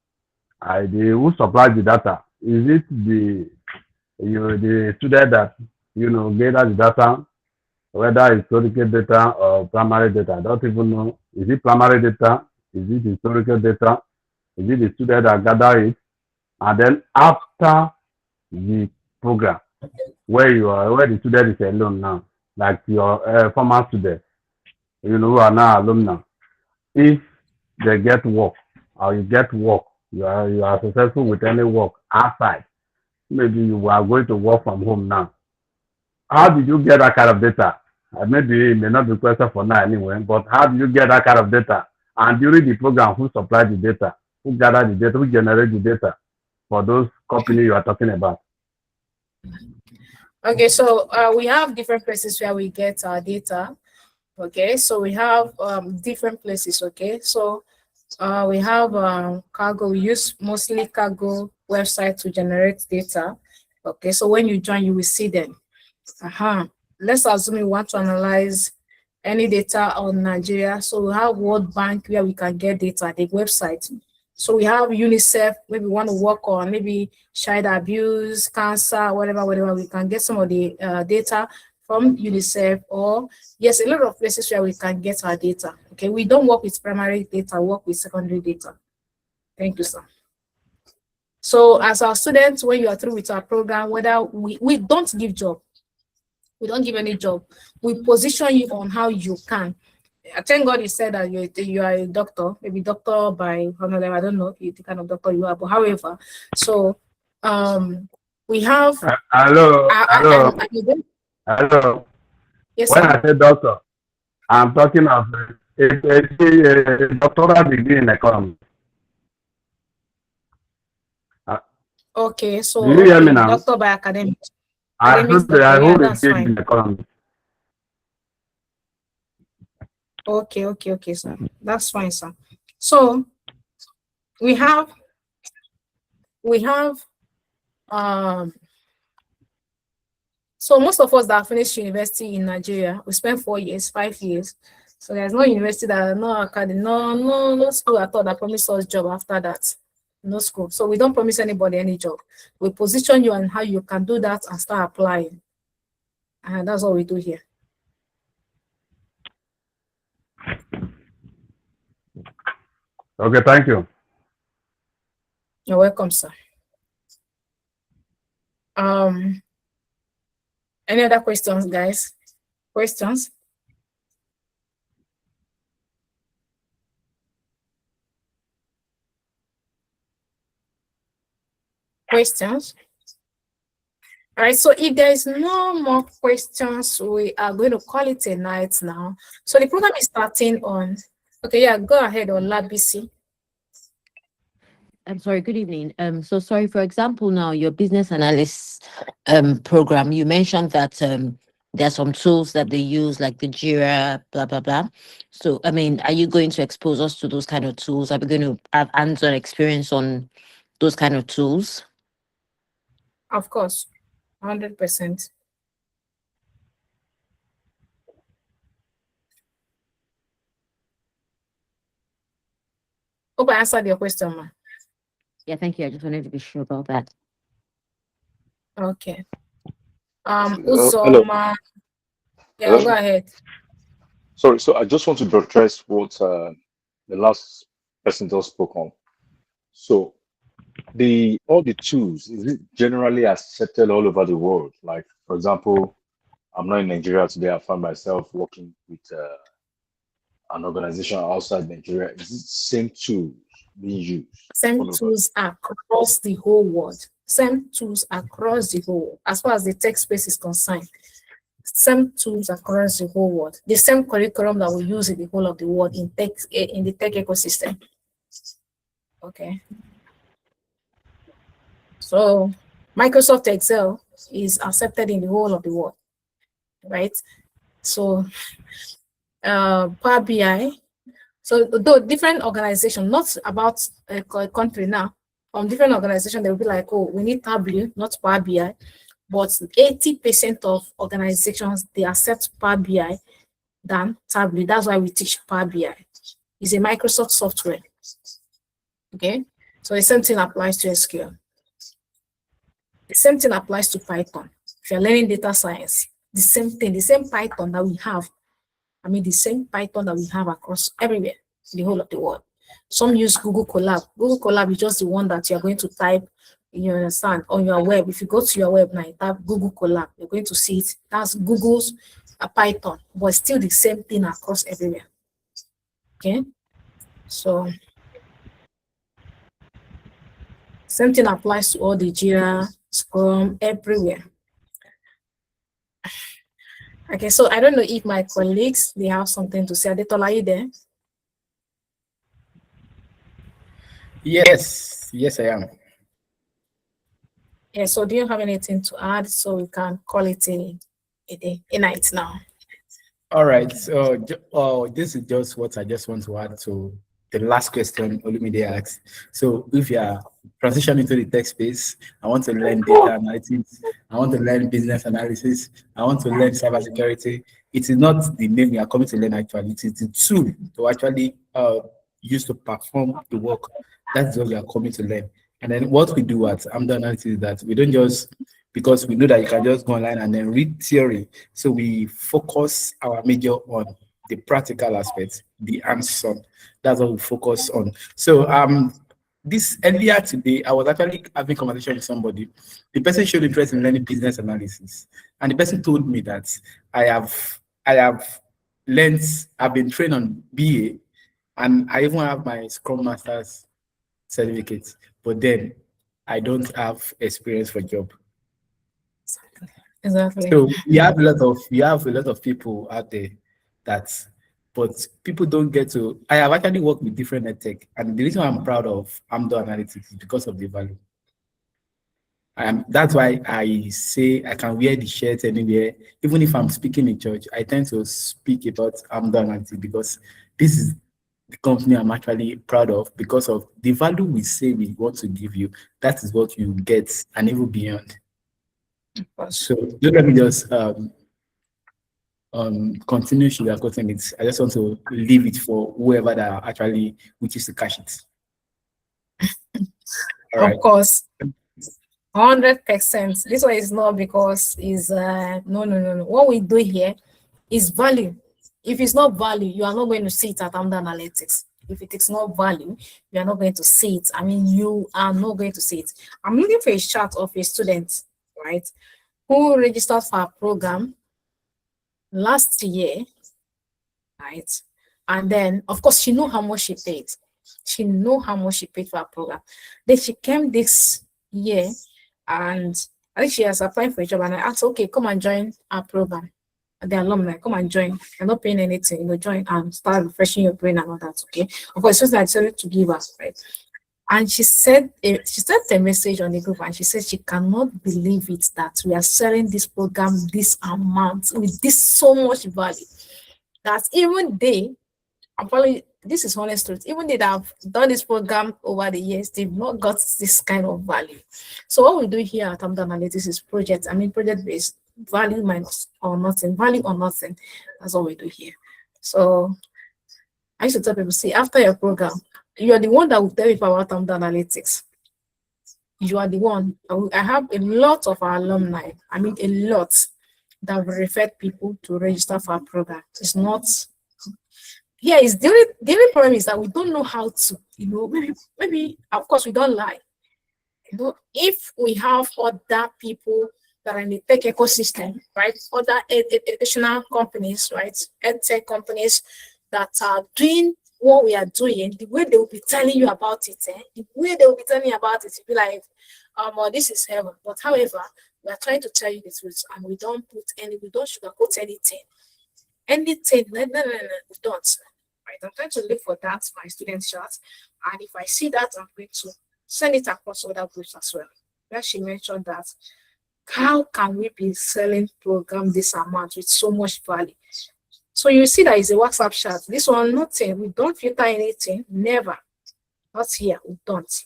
who supplies the data? Is it the student that gather the data, whether it's historical data or primary data? I don't even know. Is it primary data? Is it historical data? Is it the student that gather it? And then after the program, where the student is alone now, like your former student, who are now alumni, if they get work or you get work, you are successful with any work outside, maybe you are going to work from home now. How did you get that kind of data? Maybe it may not be question for now anyway, but how do you get that kind of data? And during the program, who supplied the data? Who gathered the data? Who generated the data for those companies you are talking about? Okay, so we have different places where we get our data. Okay, so we have different places. Okay, so we have cargo. We use mostly cargo website to generate data. Okay, so when you join, you will see them. Let's assume you want to analyze any data on Nigeria. So we have World Bank where we can get data, the website. So we have UNICEF, maybe we want to work on maybe child abuse, cancer, whatever. We can get some of the data from UNICEF, or yes, a lot of places where we can get our data. Okay, we don't work with primary data, work with secondary data. Thank you, sir. So as our students, when you are through with our program, whether we don't give job, we don't give any job, we position you on how you can. I thank God you said that you are a doctor, maybe doctor by honor. I don't know the kind of doctor you are, but however, so we have Hello, hello, hello. yes, When sir. I say doctor, I'm talking of a doctoral degree in economics. Okay, Do so you hear me okay, now? doctor by academics, I academics said that doctor, I yeah, hold a that's PhD fine. in economics. Okay, sir, that's fine, sir. So we have so most of us that finished university in Nigeria, we spent 4 years, 5 years. So there's no university that, no academy, no school at all that promised us job after that. No school. So we don't promise anybody any job. We position you on how you can do that and start applying. And that's what we do here. Okay, thank you. You're welcome, sir. Any other questions, guys? Questions? Questions? All right, so if there is no more questions, we are going to call it a night now. So the program is starting on, okay, yeah, go ahead on LabBC. I'm sorry, good evening. So sorry, for example, now your business analyst program, you mentioned that there are some tools that they use, like the Jira, blah, blah, blah. So, I mean, are you going to expose us to those kind of tools? Are we going to have hands-on experience on those kind of tools? Of course, 100%. Hope I answered your question, ma. Yeah, thank you. I just wanted to be sure about that. Okay. Hello. Uzoma. Yeah, Hello. go ahead. Sorry, so I just want to buttress what the last person just spoke on. So all the tools, is it generally accepted all over the world? Like, for example, I'm not in Nigeria today. I find myself working with an organization outside Nigeria. Is it same tools being used Same all over? tools across the whole world. Same tools across the whole, as far as the tech space is concerned. Same tools across the whole world. The same curriculum that we use in the whole of the world in the tech ecosystem. Okay. So Microsoft Excel is accepted in the whole of the world, right? So Power BI. So though different organizations, not about a country now, from different organizations, they will be like, oh, we need Tableau, not Power BI. But 80% of organizations, they accept Power BI than Tableau. That's why we teach Power BI. It's a Microsoft software. Okay, so the same thing applies to SQL. The same thing applies to Python. If you're learning data science, the same thing, the same Python that we have. I mean, the same Python that we have across everywhere, the whole of the world. Some use Google Colab. Google Colab is just the one that you're going to type, you understand, on your web. If you go to your web now, type Google Colab, you're going to see it. That's Google's Python, but still the same thing across everywhere. Okay, so same thing applies to all the Jira, Scrum, everywhere. Okay, so I don't know if my colleagues, they have something to say. Adetola, are you there? Yes, I am. Yeah, so do you have anything to add so we can call it a night now? All right. So this is just what I just want to add to the last question Olumide asked. So if you are transitioning to the tech space, I want to learn data analytics, I want to learn business analysis, I want to learn cybersecurity. It is not the name you are coming to learn actually, it is the tool to actually use to perform the work. That's what you are coming to learn. And then what we do at Amdor Analytics is that we don't just, because we know that you can just go online and then read theory. So we focus our major on the practical aspects, the hands-on. That's what we focus on. So this earlier today, I was actually having a conversation with somebody. The person showed interest in learning business analysis, and the person told me that I have learned, I've been trained on BA, and I even have my Scrum Master's certificate, but then I don't have experience for job. Exactly. So you have a lot of people out there that, but people don't get to. I have actually worked with different tech, and the reason I'm proud of Amdo Analytics is because of the value. That's why I say I can wear the shirt anywhere, even if I'm speaking in church. I tend to speak about Amdo Analytics because this is the company I'm actually proud of, because of the value we say we want to give you. That is what you get, and even beyond. So let me just continue sugarcoating it. I just want to leave it for whoever that actually wishes to catch it. All right. Of course, 100%. This one is not because is no. What we do here is value. If it's not value, you are not going to see it at Amda Analytics. If it is not value, you are not going to see it. I mean, you are not going to see it. I'm looking for a chart of a student, right, who registered for a program last year, right? And then, of course, she know how much she paid. She know how much she paid for a program. Then she came this year, and I think she has applied for a job. And I asked, okay, come and join our program. And the alumni, come and join. You're not paying anything. Join and start refreshing your brain and all that. Okay. Of course, just I decided to give us, right? And she sent a message on the group, and she said she cannot believe it that we are selling this program this amount with this so much value. That even they, I'm probably, this is honest truth, even they that have done this program over the years, they've not got this kind of value. So what we do here at Amdo Analytics is project based, value minus or nothing, value or nothing. That's what we do here. So I used to tell people, see, after your program, you are the one that will tell people about Amdo Analytics. You are the one. I have a lot of our alumni, a lot, that have referred people to register for our program. It's not, it's the only problem is that we don't know how to, maybe of course we don't lie. If we have other people that are in the tech ecosystem, right? Other educational companies, right? EdTech companies that are doing what we are doing, the way they will be telling you about it, the way they will be telling you about it, you'll be like, this is heaven. But however, we are trying to tell you the truth, and we don't sugarcoat anything. Anything, no, we don't. Right? I'm trying to look for that for my student chart, and if I see that, I'm going to send it across other groups as well. Where she mentioned that, how can we be selling program this amount with so much value? So you see that it's a WhatsApp chat. This one, nothing. We don't filter anything. Never. Not here. We don't.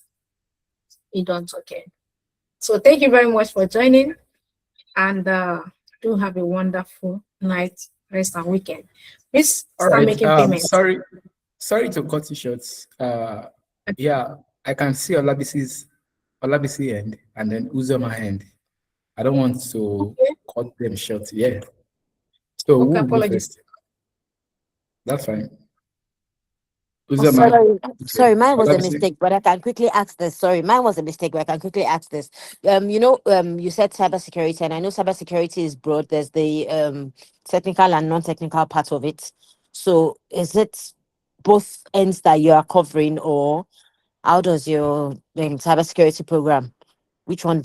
We don't. Okay. So thank you very much for joining, and do have a wonderful night, rest, and weekend. Please start making payments. Sorry to cut you short. Yeah, I can see Olabisi end and then Uzoma end. I don't want to cut them short. Yeah. So Okay, who will go apologies. first? That's fine. Sorry, mine was a Olabisi. mistake, but I can quickly ask this. Sorry, mine was a mistake, but I can quickly ask this. You said cybersecurity, and I know cybersecurity is broad. There's the technical and non-technical part of it. So is it both ends that you are covering, or how does your cybersecurity program? Which one?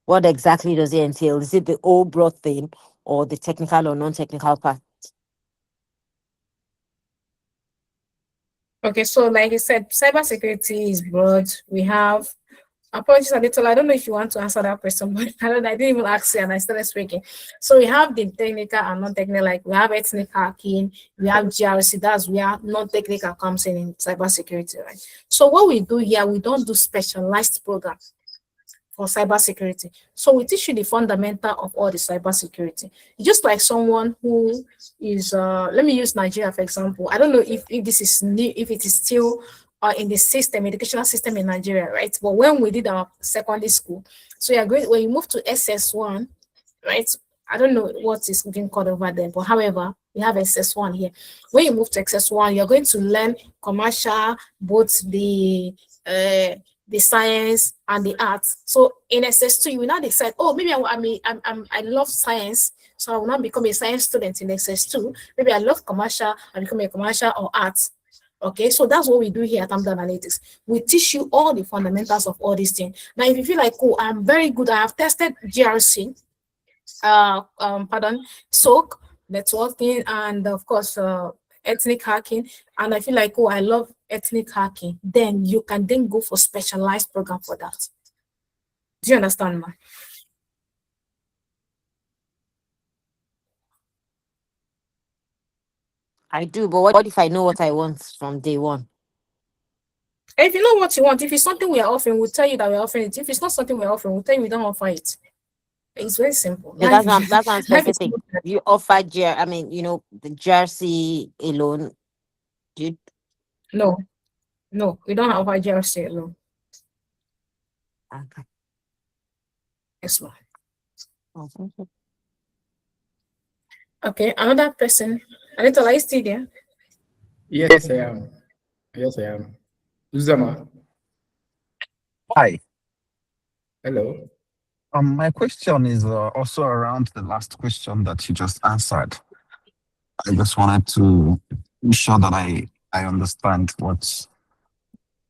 What exactly does it entail? Is it the whole broad thing, or the technical or non-technical part? Okay, so like you said, cybersecurity is broad. We have, apologies, Aditola, I don't know if you want to answer that question, but I didn't even ask you and I started speaking. So we have the technical and non-technical, like we have ethnic hacking, we have GRC, that's where non-technical comes in cybersecurity, right? So what we do here, we don't do specialized programs for cybersecurity. So we teach you the fundamental of all the cybersecurity. Just like someone who is, let me use Nigeria for example. I don't know if this is new, if it is still in the system, educational system in Nigeria, right? But when we did our secondary school, so you're going when you move to SS1, right? I don't know what is being called over there, but however, we have SS1 here. When you move to SS1, you're going to learn commercial, both the science and the arts. So in SS2, you will not decide, oh, maybe I love science, so I will not become a science student in SS2. Maybe I love commercial, I become a commercial or arts. Okay, so that's what we do here at Amdor Analytics. We teach you all the fundamentals of all these things. Now, if you feel like, oh, I'm very good, I have tested GRC, SOC, networking, and of course, ethnic hacking, and I feel like, oh, I love ethnic hacking, then you can then go for specialized program for that. Do you understand, ma? I do, but what if I know what I want from day one? And if you know what you want, if it's something we are offering, we'll tell you that we're offering it. If it's not something we're offering, we'll tell you we don't offer it. It's very simple. Yeah, Life, that sounds life is specific. You offer the jersey alone. Do you, no, we don't offer GRC alone. okay. Yes, ma'am. Oh, thank you. Okay, another person. Anita, are you still there? Yes, I am. Yes, I am. Uzama, Hi. hello. My question is also around the last question that you just answered. I just wanted to be sure that I understand what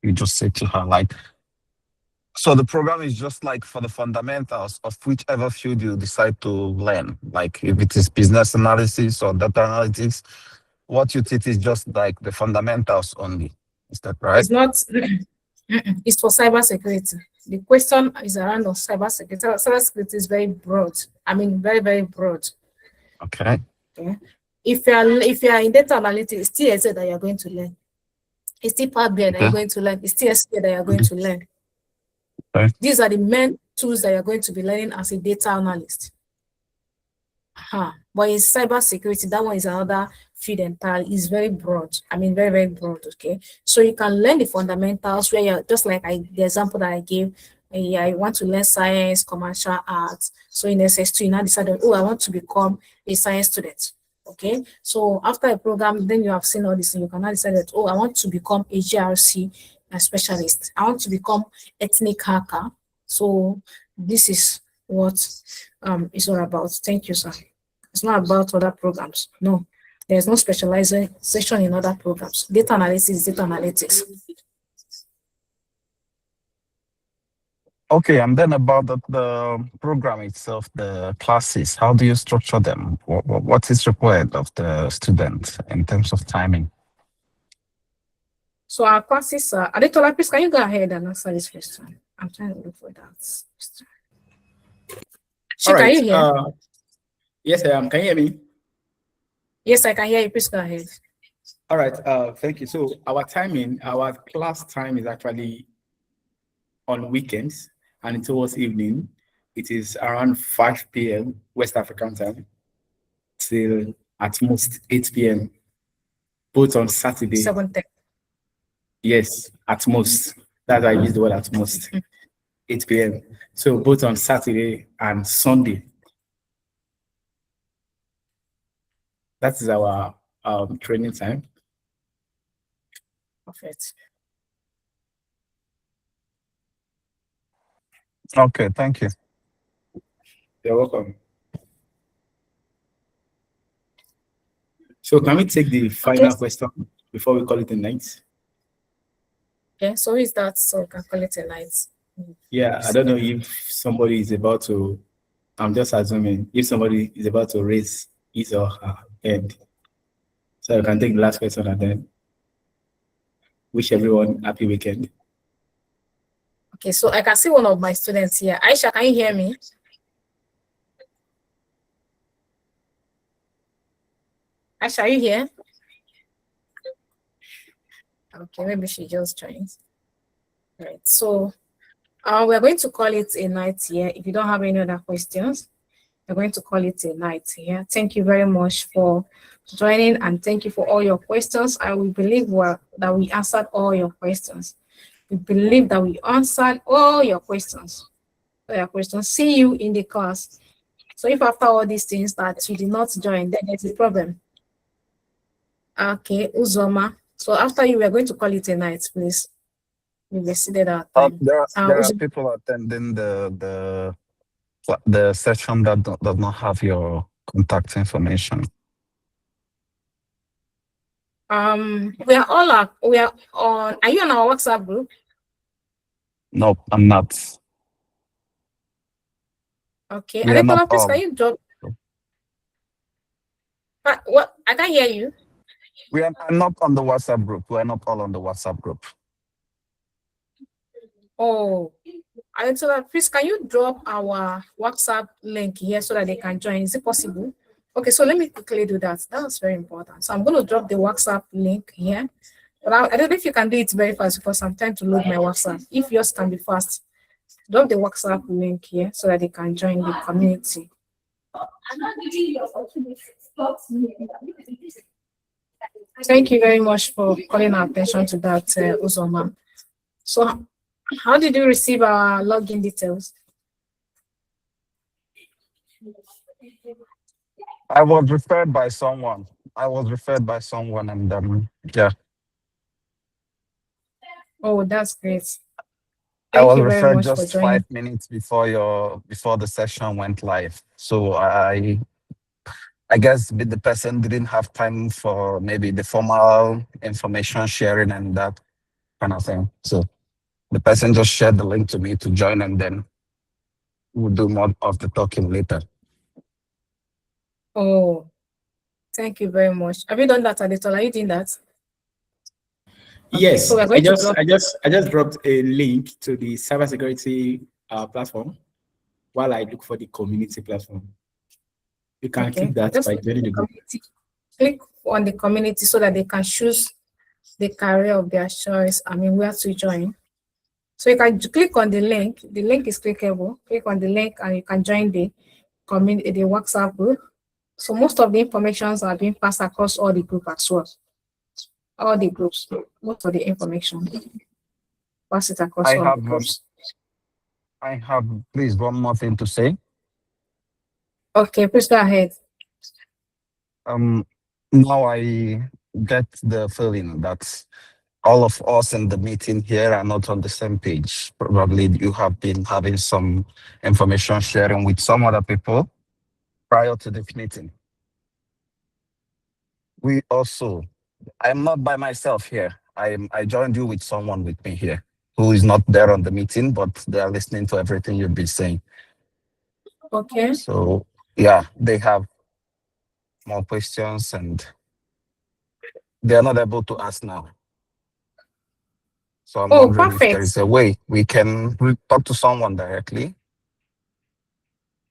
you just said to her. Like, so the program is just like for the fundamentals of whichever field you decide to learn. Like, if it is business analysis or data analytics, what you teach is just like the fundamentals only. Is that right? It's not. It's for cybersecurity. The question is around on cybersecurity. Cybersecurity is very broad. I mean, very, very broad. Okay. Okay. If you are in data analytics, it's still Excel that you're going to learn. It's still Power BI that Okay. you're going to learn. It's still SQL that you're going to learn. Okay. These are the main tools that you're going to be learning as a data analyst. But in cybersecurity, that one is another field entirely. It's very broad. I mean, very, very broad. Okay, so you can learn the fundamentals where you're just like the example that I gave. I want to learn science, commercial arts. So in SS2, you now decided, oh, I want to become a science student. Okay, so after a program, then you have seen all this, and you can now decide that, oh, I want to become a GRC specialist. I want to become ethnic hacker. So this is what it's all about. Thank you, sir. It's not about other programs. No, there's no specialization in other programs. Data analysis is data analytics. Okay, and then about the program itself, the classes, how do you structure them? What is required of the student in terms of timing? So our classes are, Adetola, please, can you go ahead and answer this question? I'm trying to look for that question. All Shika, are right. you here? Yes, I am. Can you hear me? Yes, I can hear you. Please go ahead. All right. Thank you. So our class time is actually on weekends and towards evening. It is around 5 p.m. West African time till at most 8 p.m. both on Saturday. 7:30. Yes, at most. That's why I use the word at most. 8 p.m. So both on Saturday and Sunday. That is our training time. Perfect. Okay, thank you. You're welcome. So can we take the final question before we call it a night? Okay, so who is that? So we can call it a night. Yeah, I don't know if somebody is about to, I'm just assuming, if somebody is about to raise his or her hand. So I can take the last question and then wish everyone happy weekend. Okay, so I can see one of my students here. Aisha, can you hear me? Aisha, are you here? Okay, maybe she just joined. Right, so We're going to call it a night here. If you don't have any other questions, we're going to call it a night here. Thank you very much for joining, and thank you for all your questions. I will believe that we answered all your questions. We believe that we answered all your questions. See you in the class. So if after all these things that you did not join, then there's a problem. Okay, Uzoma. So after you, we're going to call it a night, please. We've exceeded our time. There are Uzoma. people attending the session that does not have your contact information. We are on. Are you on our WhatsApp group? No, I'm not. Okay, We are not Adetola, please, all. can you drop? What? I can't hear you. I'm not on the WhatsApp group. We are not all on the WhatsApp group. Oh, Adetola, please, can you drop our WhatsApp link here so that they can join? Is it possible? Okay, so let me quickly do that. That's very important. So I'm going to drop the WhatsApp link here. But I don't know if you can do it very fast because I'm trying to load my WhatsApp. If yours can be fast, drop the WhatsApp link here so that they can join the community. Thank you very much for calling our attention to that, Uzoma. So how did you receive our login details? I was referred by someone. And yeah. Oh, that's great. I Thank was you very referred much for just joining. 5 minutes before the session went live. So I guess the person didn't have time for maybe the formal information sharing and that kind of thing. So the person just shared the link to me to join, and then we'll do more of the talking later. Oh, thank you very much. Have you done that, Adetola? Are you doing that? Yes, so we're going to drop. I just dropped a link to the cybersecurity platform while I look for the community platform. You can click that Just by joining the group. click on the community so that they can choose the career of their choice. I mean, where to join. So you can click on the link. The link is clickable. Click on the link and you can join the community, the WhatsApp group. So most of the informations are being passed across all the groups as well. All the groups, most of the information pass it across all the groups. I have, please, one more thing to say. Okay, please go ahead. Now I get the feeling that all of us in the meeting here are not on the same page. Probably you have been having some information sharing with some other people prior to the meeting. I'm not by myself here. I joined you with someone with me here who is not there on the meeting, but they are listening to everything you've been saying. Okay. So yeah, they have more questions and they are not able to ask now. So I'm wondering if there is a way we can talk to someone directly,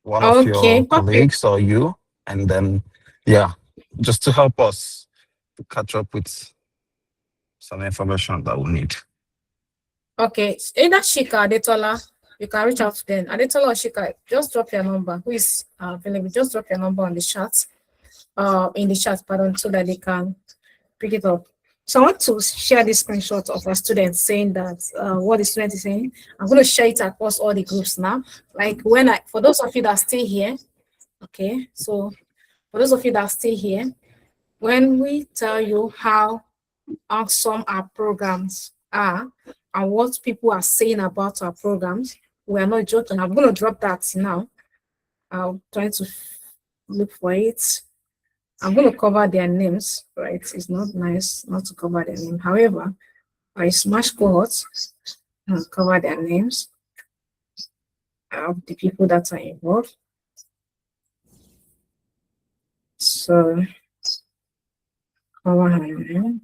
one of your colleagues or you, and then, yeah, just to help us to catch up with some information that we need. Okay, either Shika, Adetola, you can reach out to them. Adetola or Shika, just drop your number. Who is available? Just drop your number on the chat, pardon, so that they can pick it up. So I want to share this screenshot of a student saying that what the student is saying. I'm going to share it across all the groups now. Like for those of you that stay here, okay, so for those of you that stay here, when we tell you how awesome our programs are and what people are saying about our programs, we are not joking. I'm going to drop that now. I'm trying to look for it. I'm going to cover their names, right? It's not nice not to cover their name. However, I smash cohorts and cover their names of the people that are involved. So, cover her name.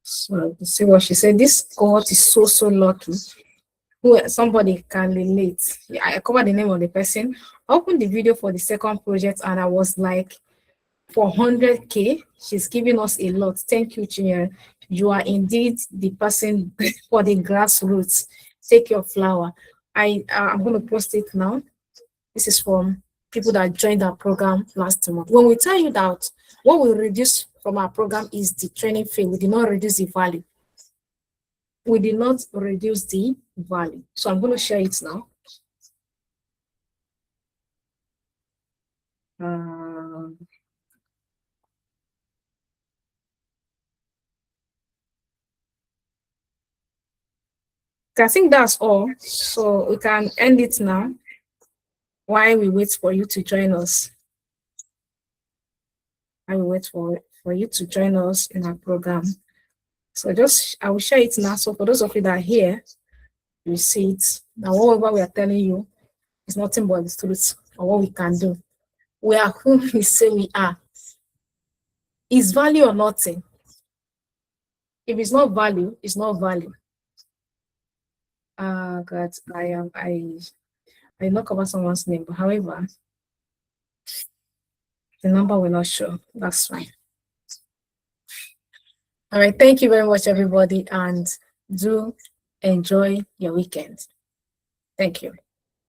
So, see what she said. This cohort is so lucky. Somebody can relate. Yeah, I covered the name of the person. I opened the video for the second project and I was like, 400K. She's giving us a lot. Thank you, Chinyere. You are indeed the person for the grassroots. take your flower. I'm going to post it now. This is from people that joined our program last month. When we tell you that what we reduce from our program is the training fee, we did not reduce the value. We did not reduce the value. So I'm going to share it now. I think that's all. So we can end it now while we wait for you to join us. I will wait for you to join us in our program. So I will share it now. So for those of you that are here, you see it. Now, whatever we are telling you is nothing but the truth or what we can do. We are who we say we are. Is value or nothing? If it's not value, it's not value. God, I did not cover someone's name, but however, the number will not show. That's fine. All right, thank you very much, everybody, and do enjoy your weekend. Thank you.